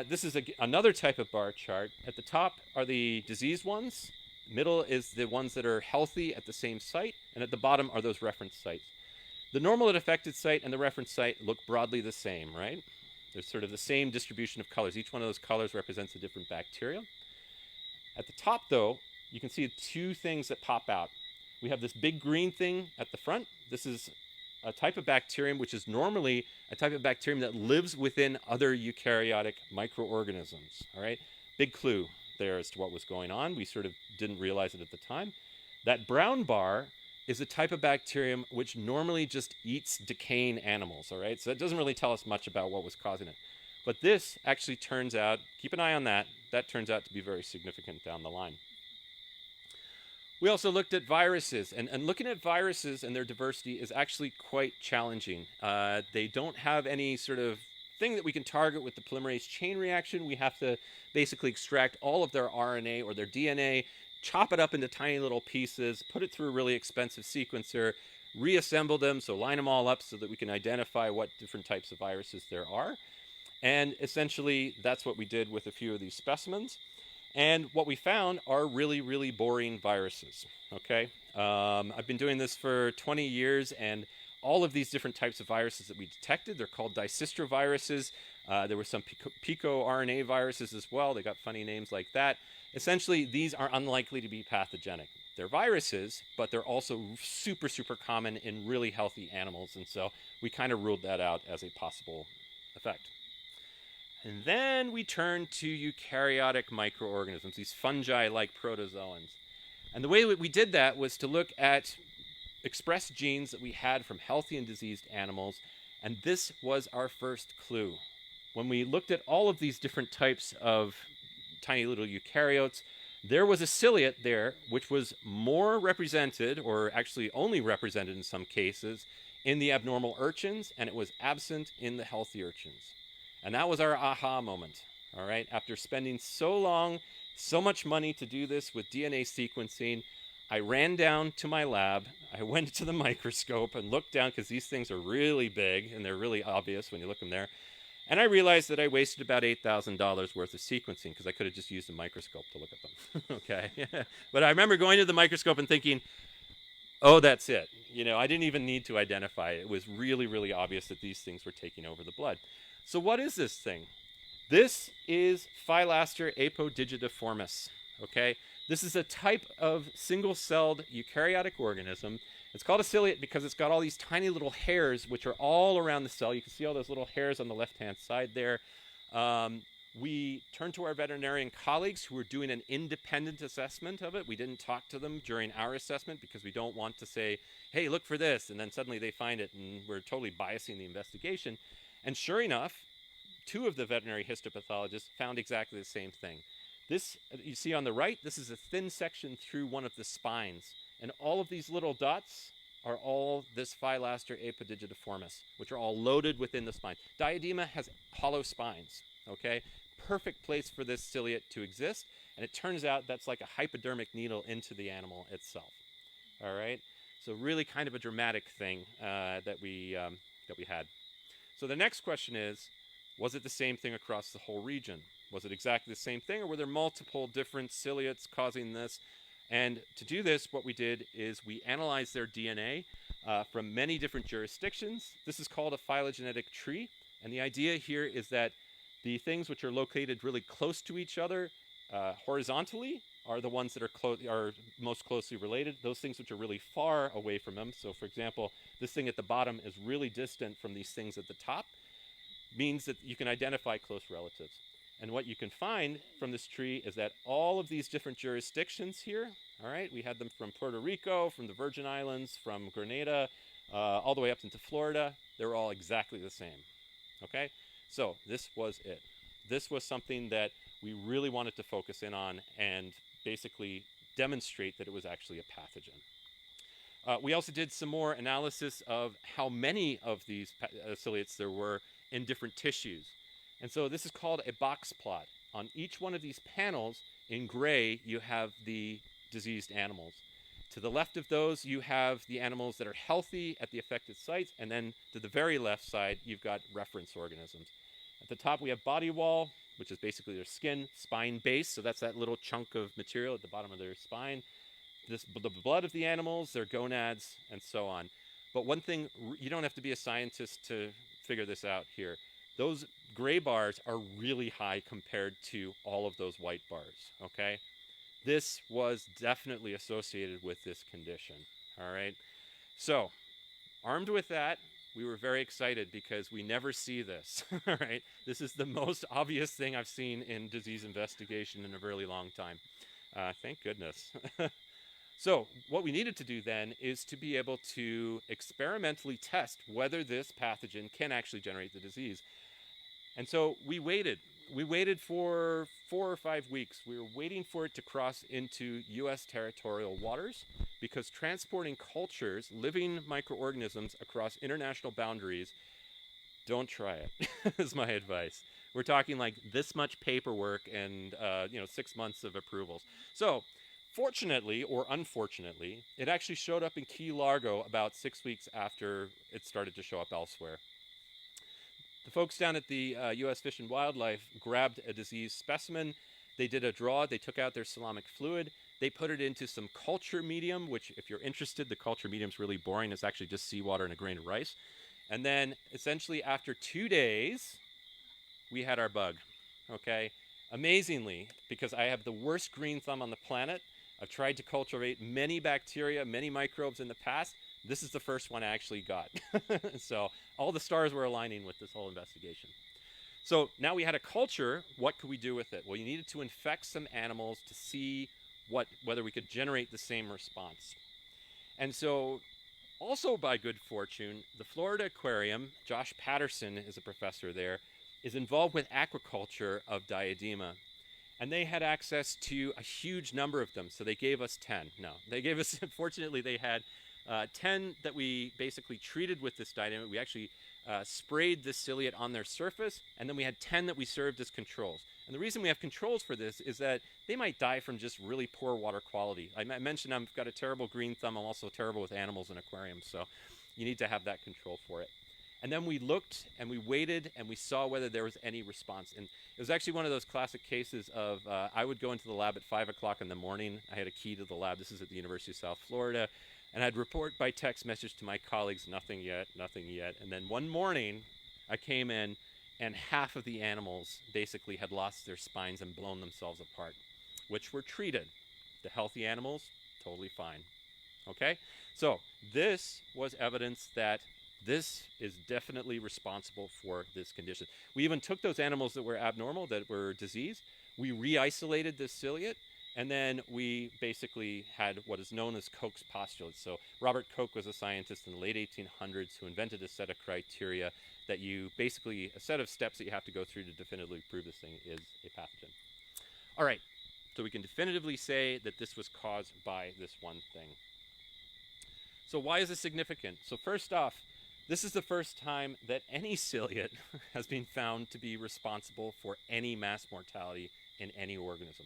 this is another type of bar chart. At the top are the diseased ones. Middle is the ones that are healthy at the same site, and at the bottom are those reference sites. The normal and affected site and the reference site look broadly the same, right? There's sort of the same distribution of colors. Each one of those colors represents a different bacteria. At the top, though, you can see two things that pop out. We have this big green thing at the front. This is a type of bacterium which is normally a type of bacterium that lives within other eukaryotic microorganisms, all right? Big clue there as to what was going on. We sort of didn't realize it at the time. That brown bar is a type of bacterium which normally just eats decaying animals, all right? So that doesn't really tell us much about what was causing it. But this actually turns out, keep an eye on that, that turns out to be very significant down the line. We also looked at viruses, and looking at viruses and their diversity is actually quite challenging. They don't have any sort of thing that we can target with the polymerase chain reaction. We have to basically extract all of their RNA or their DNA, chop it up into tiny little pieces, put it through a really expensive sequencer, reassemble them, so line them all up so that we can identify what different types of viruses there are. And essentially, that's what we did with a few of these specimens. And what we found are really, really boring viruses, okay? I've been doing this for 20 years, and all of these different types of viruses that we detected, they're called disistraviruses. There were some pico-RNA viruses as well. They got funny names like that. Essentially, these are unlikely to be pathogenic. They're viruses, but they're also super, super common in really healthy animals, and so we kind of ruled that out as a possible effect. And then we turn to eukaryotic microorganisms, these fungi-like protozoans. And the way that we did that was to look at expressed genes that we had from healthy and diseased animals, and this was our first clue. When we looked at all of these different types of tiny little eukaryotes, there was a ciliate there which was more represented, or actually only represented in some cases, in the abnormal urchins, and it was absent in the healthy urchins. And that was our aha moment, all right? After spending so long, so much money to do this with DNA sequencing, I ran down to my lab. I went to the microscope and looked down, because these things are really big and they're really obvious when you look them there. And I realized that I wasted about $8,000 worth of sequencing, because I could have just used a microscope to look at them. Okay. But I remember going to the microscope and thinking, oh, that's it. I didn't even need to identify it. It was really, really obvious that these things were taking over the blood. So what is this thing? This is Phylaster apodigitiformis. Okay. This is a type of single-celled eukaryotic organism. It's called a ciliate because it's got all these tiny little hairs which are all around the cell. You can see all those little hairs on the left-hand side there. We turned to our veterinarian colleagues who were doing an independent assessment of it. We didn't talk to them during our assessment because we don't want to say, hey, look for this, and then suddenly they find it, and we're totally biasing the investigation. And sure enough, 2 of the veterinary histopathologists found exactly the same thing. This, you see on the right, this is a thin section through one of the spines. And all of these little dots are all this Phylaster apodigitiformis, which are all loaded within the spine. Diadema has hollow spines, okay? Perfect place for this ciliate to exist. And it turns out that's like a hypodermic needle into the animal itself, all right? So really kind of a dramatic thing that we had. So the next question is, was it the same thing across the whole region? Was it exactly the same thing, or were there multiple different ciliates causing this? And to do this, what we did is we analyzed their DNA from many different jurisdictions. This is called a phylogenetic tree. And the idea here is that the things which are located really close to each other horizontally are the ones that are most closely related. Those things which are really far away from them. So for example, this thing at the bottom is really distant from these things at the top, means that you can identify close relatives. And what you can find from this tree is that all of these different jurisdictions here, all right, we had them from Puerto Rico, from the Virgin Islands, from Grenada, all the way up into Florida. They're all exactly the same, okay? So this was it. This was something that we really wanted to focus in on and basically demonstrate that it was actually a pathogen. We also did some more analysis of how many of these ciliates there were in different tissues. And so this is called a box plot. On each one of these panels, in gray, you have the diseased animals. To the left of those, you have the animals that are healthy at the affected sites, and then to the very left side, you've got reference organisms. At the top, we have body wall, which is basically their skin, spine base, so that's that little chunk of material at the bottom of their spine. The blood of the animals, their gonads, and so on. But one thing, you don't have to be a scientist to figure this out here. Those gray bars are really high compared to all of those white bars, okay? This was definitely associated with this condition, all right? So, armed with that, we were very excited because we never see this, all right? This is the most obvious thing I've seen in disease investigation in a really long time. Thank goodness. So what we needed to do then is to be able to experimentally test whether this pathogen can actually generate the disease. And so we waited. We waited for 4 or 5 weeks. We were waiting for it to cross into U.S. territorial waters because transporting cultures, living microorganisms across international boundaries, don't try it, is my advice. We're talking like this much paperwork and 6 months of approvals. So fortunately or unfortunately, it actually showed up in Key Largo about 6 weeks after it started to show up elsewhere. The folks down at the U.S. Fish and Wildlife grabbed a diseased specimen. They did a draw. They took out their salamic fluid. They put it into some culture medium, which if you're interested, the culture medium is really boring. It's actually just seawater and a grain of rice. And then essentially after 2 days, we had our bug, okay? Amazingly, because I have the worst green thumb on the planet, I've tried to cultivate many bacteria, many microbes in the past. This is the first one I actually got. So all the stars were aligning with this whole investigation. So now we had a culture. What could we do with it? Well, you needed to infect some animals to see whether we could generate the same response. And so also by good fortune, the Florida Aquarium, Josh Patterson is a professor there, is involved with aquaculture of diadema. And they had access to a huge number of them, so they gave us 10. No, they gave us, fortunately, they had 10 that we basically treated with this diadema. We actually sprayed this ciliate on their surface, and then we had 10 that we served as controls. And the reason we have controls for this is that they might die from just really poor water quality. I mentioned I've got a terrible green thumb. I'm also terrible with animals in aquariums, so you need to have that control for it. And then we looked and we waited and we saw whether there was any response. And it was actually one of those classic cases of I would go into the lab at 5 o'clock in the morning. I had a key to the lab. This is at the University of South Florida. And I'd report by text message to my colleagues, nothing yet, nothing yet. And then one morning I came in and half of the animals basically had lost their spines and blown themselves apart, which were treated. The healthy animals, totally fine. Okay? So this was evidence that this is definitely responsible for this condition. We even took those animals that were abnormal, that were diseased, we re-isolated this ciliate, and then we basically had what is known as Koch's postulates. So Robert Koch was a scientist in the late 1800s who invented a set of criteria that you basically, a set of steps that you have to go through to definitively prove this thing is a pathogen. All right, so we can definitively say that this was caused by this one thing. So why is this significant? So first off, this is the first time that any ciliate has been found to be responsible for any mass mortality in any organism.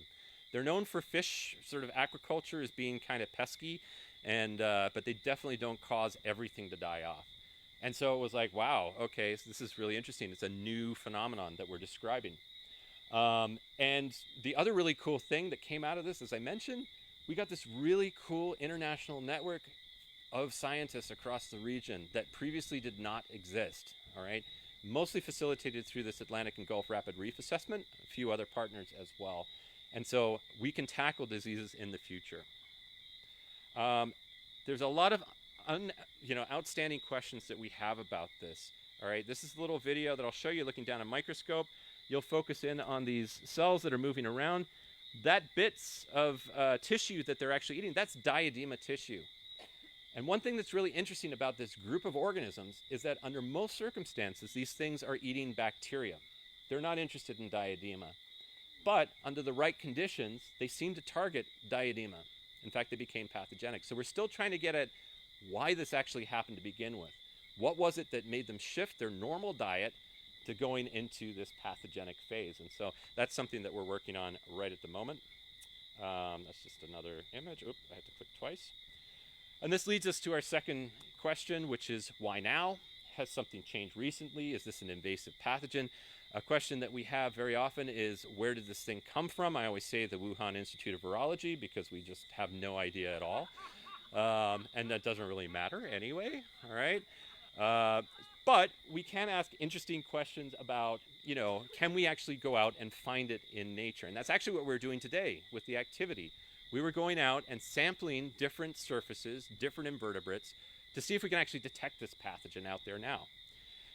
They're known for fish, sort of aquaculture, as being kind of pesky, and but they definitely don't cause everything to die off. And so it was like, wow, okay, so this is really interesting. It's a new phenomenon that we're describing. And the other really cool thing that came out of this, as I mentioned, we got this really cool international network of scientists across the region that previously did not exist, all right? Mostly facilitated through this Atlantic and Gulf Rapid Reef Assessment, a few other partners as well. And so we can tackle diseases in the future. There's a lot of outstanding questions that we have about this. All right, this is a little video that I'll show you looking down a microscope. You'll focus in on these cells that are moving around. That bits of tissue that they're actually eating, that's diadema tissue. And one thing that's really interesting about this group of organisms is that under most circumstances, these things are eating bacteria. They're not interested in diadema. But under the right conditions, they seem to target diadema. In fact, they became pathogenic. So we're still trying to get at why this actually happened to begin with. What was it that made them shift their normal diet to going into this pathogenic phase? And so that's something that we're working on right at the moment. That's just another image. Oops, I had to click twice. And this leads us to our second question, which is why now? Has something changed recently? Is this an invasive pathogen? A question that we have very often is, where did this thing come from? I always say the Wuhan Institute of Virology because we just have no idea at all. And that doesn't really matter anyway, all right? But we can ask interesting questions about, can we actually go out and find it in nature? And that's actually what we're doing today with the activity. We were going out and sampling different surfaces, different invertebrates, to see if we can actually detect this pathogen out there now.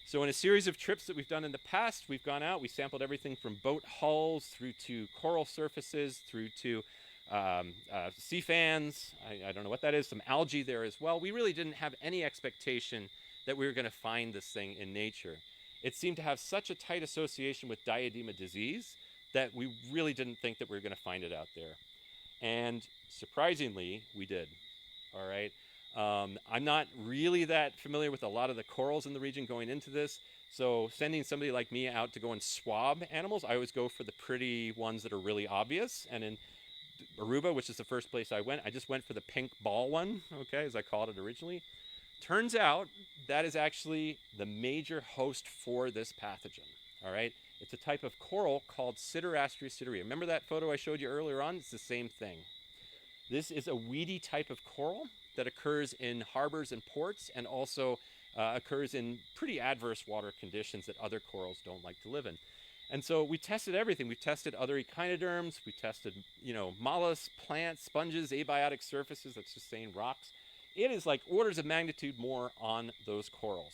So in a series of trips that we've done in the past, we've gone out, we sampled everything from boat hulls through to coral surfaces, through to sea fans, I don't know what that is, some algae there as well. We really didn't have any expectation that we were going to find this thing in nature. It seemed to have such a tight association with diadema disease that we really didn't think that we were going to find it out there. And surprisingly, we did, all right? I'm not really that familiar with a lot of the corals in the region going into this, so sending somebody like me out to go and swab animals, I always go for the pretty ones that are really obvious. And in Aruba, which is the first place I went, I just went for the pink ball one, okay, as I called it originally. Turns out that is actually the major host for this pathogen, all right? It's a type of coral called Siderastria siderea. Remember that photo I showed you earlier on? It's the same thing. This is a weedy type of coral that occurs in harbors and ports and also occurs in pretty adverse water conditions that other corals don't like to live in. And so we tested everything. We tested other echinoderms. We tested, mollusks, plants, sponges, abiotic surfaces. That's just saying rocks. It is like orders of magnitude more on those corals.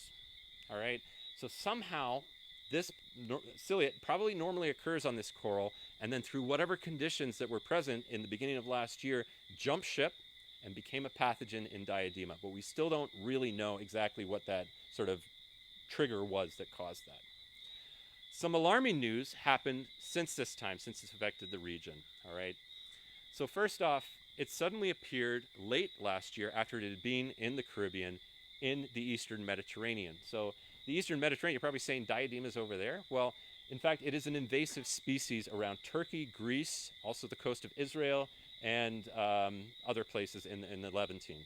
All right. So somehow this ciliate probably normally occurs on this coral, and then through whatever conditions that were present in the beginning of last year, jumped ship and became a pathogen in diadema. But we still don't really know exactly what that sort of trigger was that caused that. Some alarming news happened since this time, since this affected the region, all right? So first off, it suddenly appeared late last year after it had been in the Caribbean in the Eastern Mediterranean. So the Eastern Mediterranean, you're probably saying diadema is over there. Well, in fact, it is an invasive species around Turkey, Greece, also the coast of Israel, and other places in the Levantine.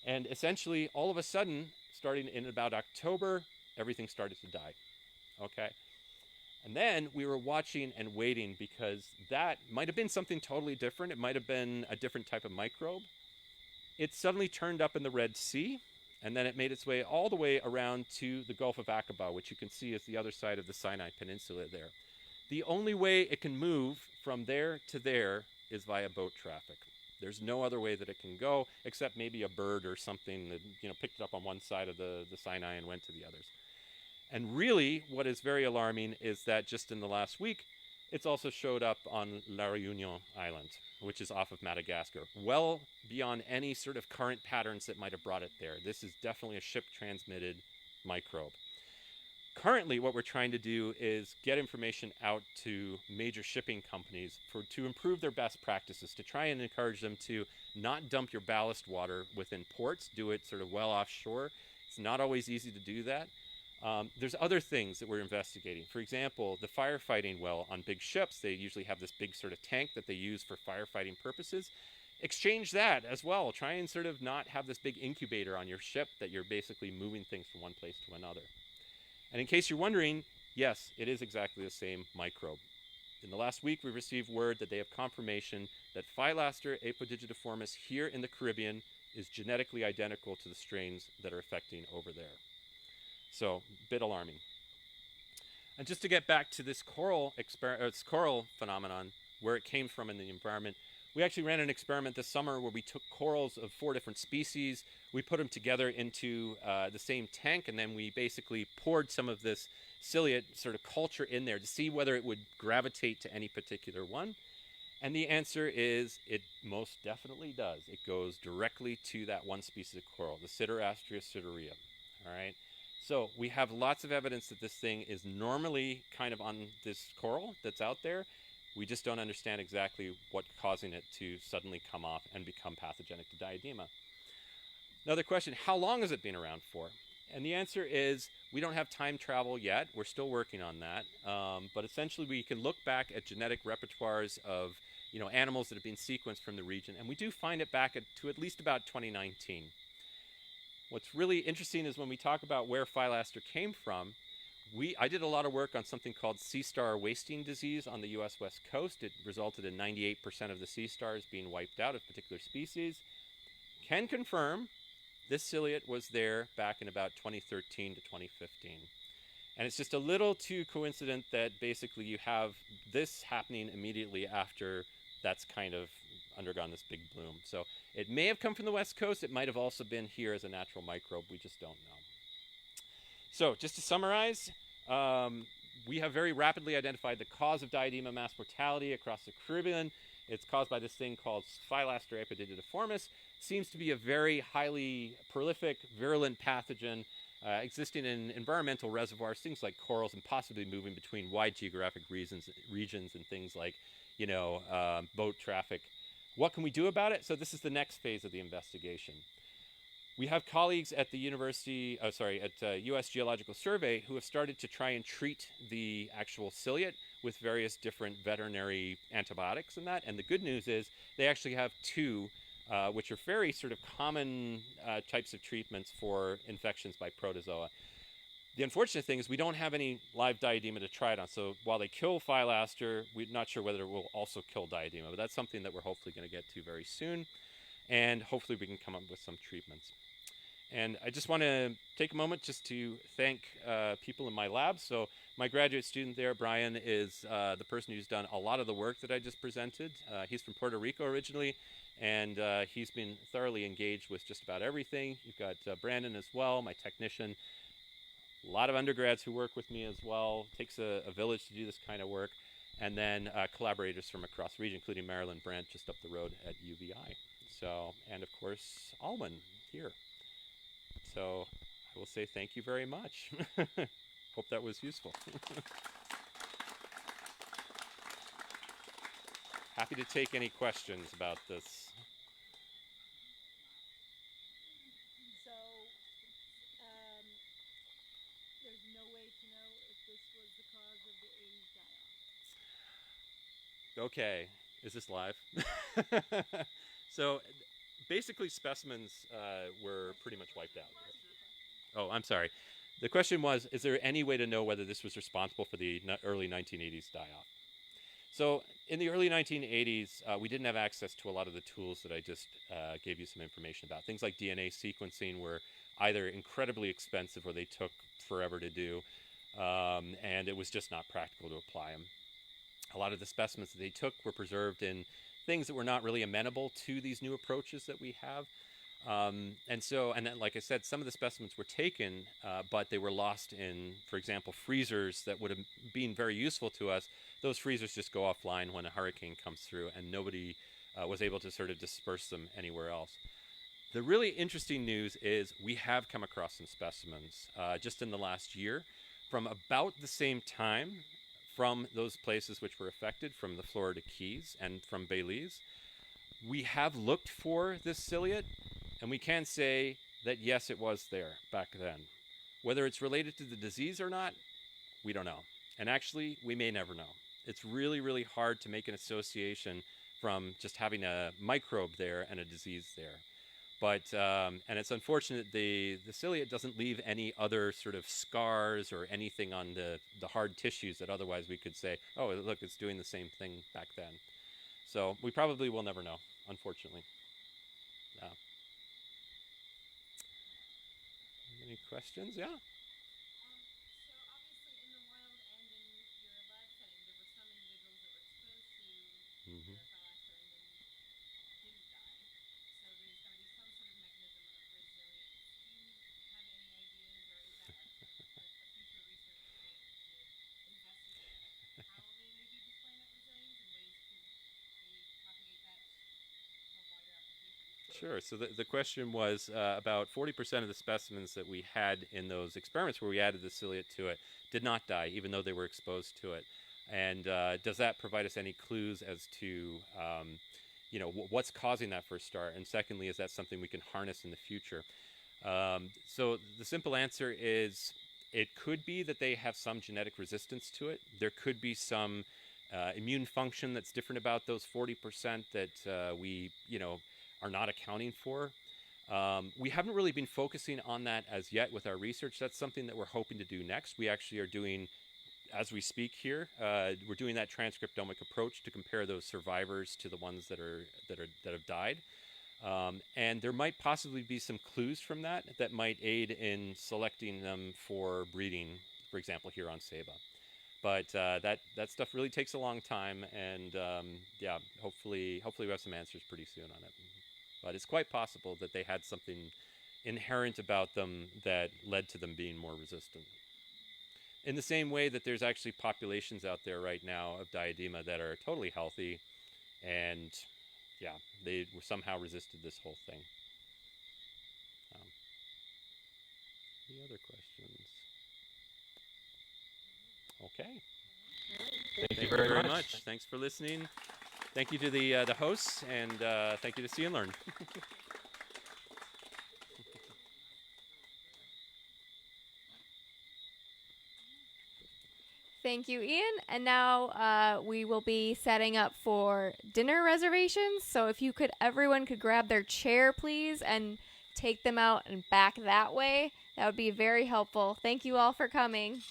And essentially, all of a sudden, starting in about October, everything started to die. Okay? And then we were watching and waiting because that might have been something totally different. It might have been a different type of microbe. It suddenly turned up in the Red Sea, and then it made its way all the way around to the Gulf of Aqaba, which you can see is the other side of the Sinai Peninsula there. The only way it can move from there to there is via boat traffic. There's no other way that it can go, except maybe a bird or something that picked it up on one side of the Sinai and went to the others. And really, what is very alarming is that just in the last week, it's also showed up on La Réunion Island, which is off of Madagascar, well beyond any sort of current patterns that might have brought it there. This is definitely a ship-transmitted microbe. Currently, what we're trying to do is get information out to major shipping companies to improve their best practices, to try and encourage them to not dump your ballast water within ports, do it sort of well offshore. It's not always easy to do that. There's other things that we're investigating. For example, the firefighting well on big ships, they usually have this big sort of tank that they use for firefighting purposes. Exchange that as well. Try and sort of not have this big incubator on your ship that you're basically moving things from one place to another. And in case you're wondering, yes, it is exactly the same microbe. In the last week, we received word that they have confirmation that Phylaster apodigitiformis here in the Caribbean is genetically identical to the strains that are affecting over there. So, a bit alarming. And just to get back to this coral phenomenon, where it came from in the environment, we actually ran an experiment this summer where we took corals of 4 different species, we put them together into the same tank, and then we basically poured some of this ciliate sort of culture in there to see whether it would gravitate to any particular one. And the answer is it most definitely does. It goes directly to that one species of coral, the Siderastria siderea. All right? So we have lots of evidence that this thing is normally kind of on this coral that's out there. We just don't understand exactly what's causing it to suddenly come off and become pathogenic to diadema. Another question, how long has it been around for? And the answer is we don't have time travel yet. We're still working on that. But essentially we can look back at genetic repertoires of animals that have been sequenced from the region, and we do find it back to at least about 2019. What's really interesting is when we talk about where Phylaster came from, I did a lot of work on something called sea star wasting disease on the U.S. West Coast. It resulted in 98% of the sea stars being wiped out of particular species. Can confirm this ciliate was there back in about 2013 to 2015. And it's just a little too coincident that basically you have this happening immediately after that's kind of undergone this big bloom. So it may have come from the West Coast. It might have also been here as a natural microbe. We just don't know. So just to summarize, we have very rapidly identified the cause of diadema mass mortality across the Caribbean. It's caused by this thing called Phylaster apodigitiformis. Seems to be a very highly prolific, virulent pathogen existing in environmental reservoirs, things like corals, and possibly moving between wide geographic regions and things like, boat traffic. What can we do about it? So this is the next phase of the investigation. We have colleagues at the U.S. Geological Survey who have started to try and treat the actual ciliate with various different veterinary antibiotics and that. And the good news is they actually have 2, which are very sort of common types of treatments for infections by protozoa. The unfortunate thing is we don't have any live diadema to try it on. So while they kill Phylaster, we're not sure whether it will also kill diadema. But that's something that we're hopefully going to get to very soon. And hopefully we can come up with some treatments. And I just want to take a moment just to thank people in my lab. So my graduate student there, Brian, is the person who's done a lot of the work that I just presented. He's from Puerto Rico originally, and he's been thoroughly engaged with just about everything. You've got Brandon as well, my technician. A lot of undergrads who work with me as well. It takes a village to do this kind of work. And then collaborators from across the region, including Marilyn Brandt just up the road at UVI. So, and of course, Alwyn here. So I will say thank you very much. Hope that was useful. happy to take any questions about this. So, there's no way to know if this was the cause of the 80s die-off. Okay, is this live? So basically specimens were pretty much wiped out. Oh, I'm sorry. The question was, is there any way to know whether this was responsible for the early 1980s die-off? So in the early 1980s, we didn't have access to a lot of the tools that I just gave you some information about. Things like DNA sequencing were either incredibly expensive or they took forever to do, and it was just not practical to apply them. A lot of the specimens that they took were preserved in things that were not really amenable to these new approaches that we have. And then, like I said, some of the specimens were taken, but they were lost in, for example, freezers that would have been very useful to us. Those freezers just go offline when a hurricane comes through, and nobody was able to sort of disperse them anywhere else. The really interesting news is we have come across some specimens just in the last year from about the same time from those places which were affected, from the Florida Keys and from Belize. We have looked for this ciliate, and we can say that yes, it was there back then. Whether it's related to the disease or not, we don't know. And actually, we may never know. It's really, really hard to make an association from just having a microbe there and a disease there. But, and it's unfortunate the ciliate doesn't leave any other sort of scars or anything on the hard tissues that otherwise we could say, oh, look, it's doing the same thing back then. So we probably will never know, unfortunately. Any questions? Yeah? So obviously in the wild and in your lab setting, there were some individuals that were exposed to Mm-hmm. and didn't die. So there's got to be some sort of mechanism of resilience. Do you have any ideas, or is that a future research thing to investigate how they may be displaying that resilience and ways to maybe propagate that to a wider application? Sure. So the question was about 40% of the specimens that we had in those experiments where we added the ciliate to it did not die, even though they were exposed to it. And does that provide us any clues as to, what's causing that for a start? And secondly, is that something we can harness in the future? So the simple answer is it could be that they have some genetic resistance to it. There could be some immune function that's different about those 40% that we, are not accounting for. We haven't really been focusing on that as yet with our research. That's something that we're hoping to do next. We actually are doing, as we speak here, we're doing that transcriptomic approach to compare those survivors to the ones that have died. And there might possibly be some clues from that might aid in selecting them for breeding, for example, here on Saba. But that stuff really takes a long time, and hopefully we have some answers pretty soon on it. But it's quite possible that they had something inherent about them that led to them being more resistant. In the same way that there's actually populations out there right now of diadema that are totally healthy, and they were somehow resisted this whole thing. Any other questions? Okay. Thank you very much. Thanks for listening. Thank you to the hosts, and thank you to See and Learn. Thank you, Ian. And now we will be setting up for dinner reservations. So if everyone could grab their chair, please, and take them out and back that way, that would be very helpful. Thank you all for coming.